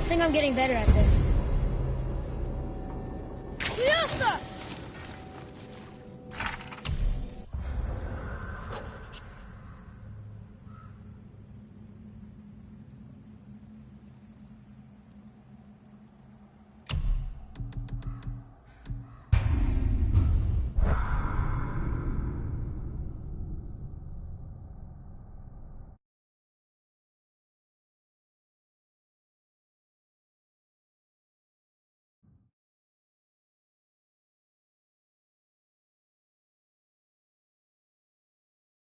I think I'm getting better at this.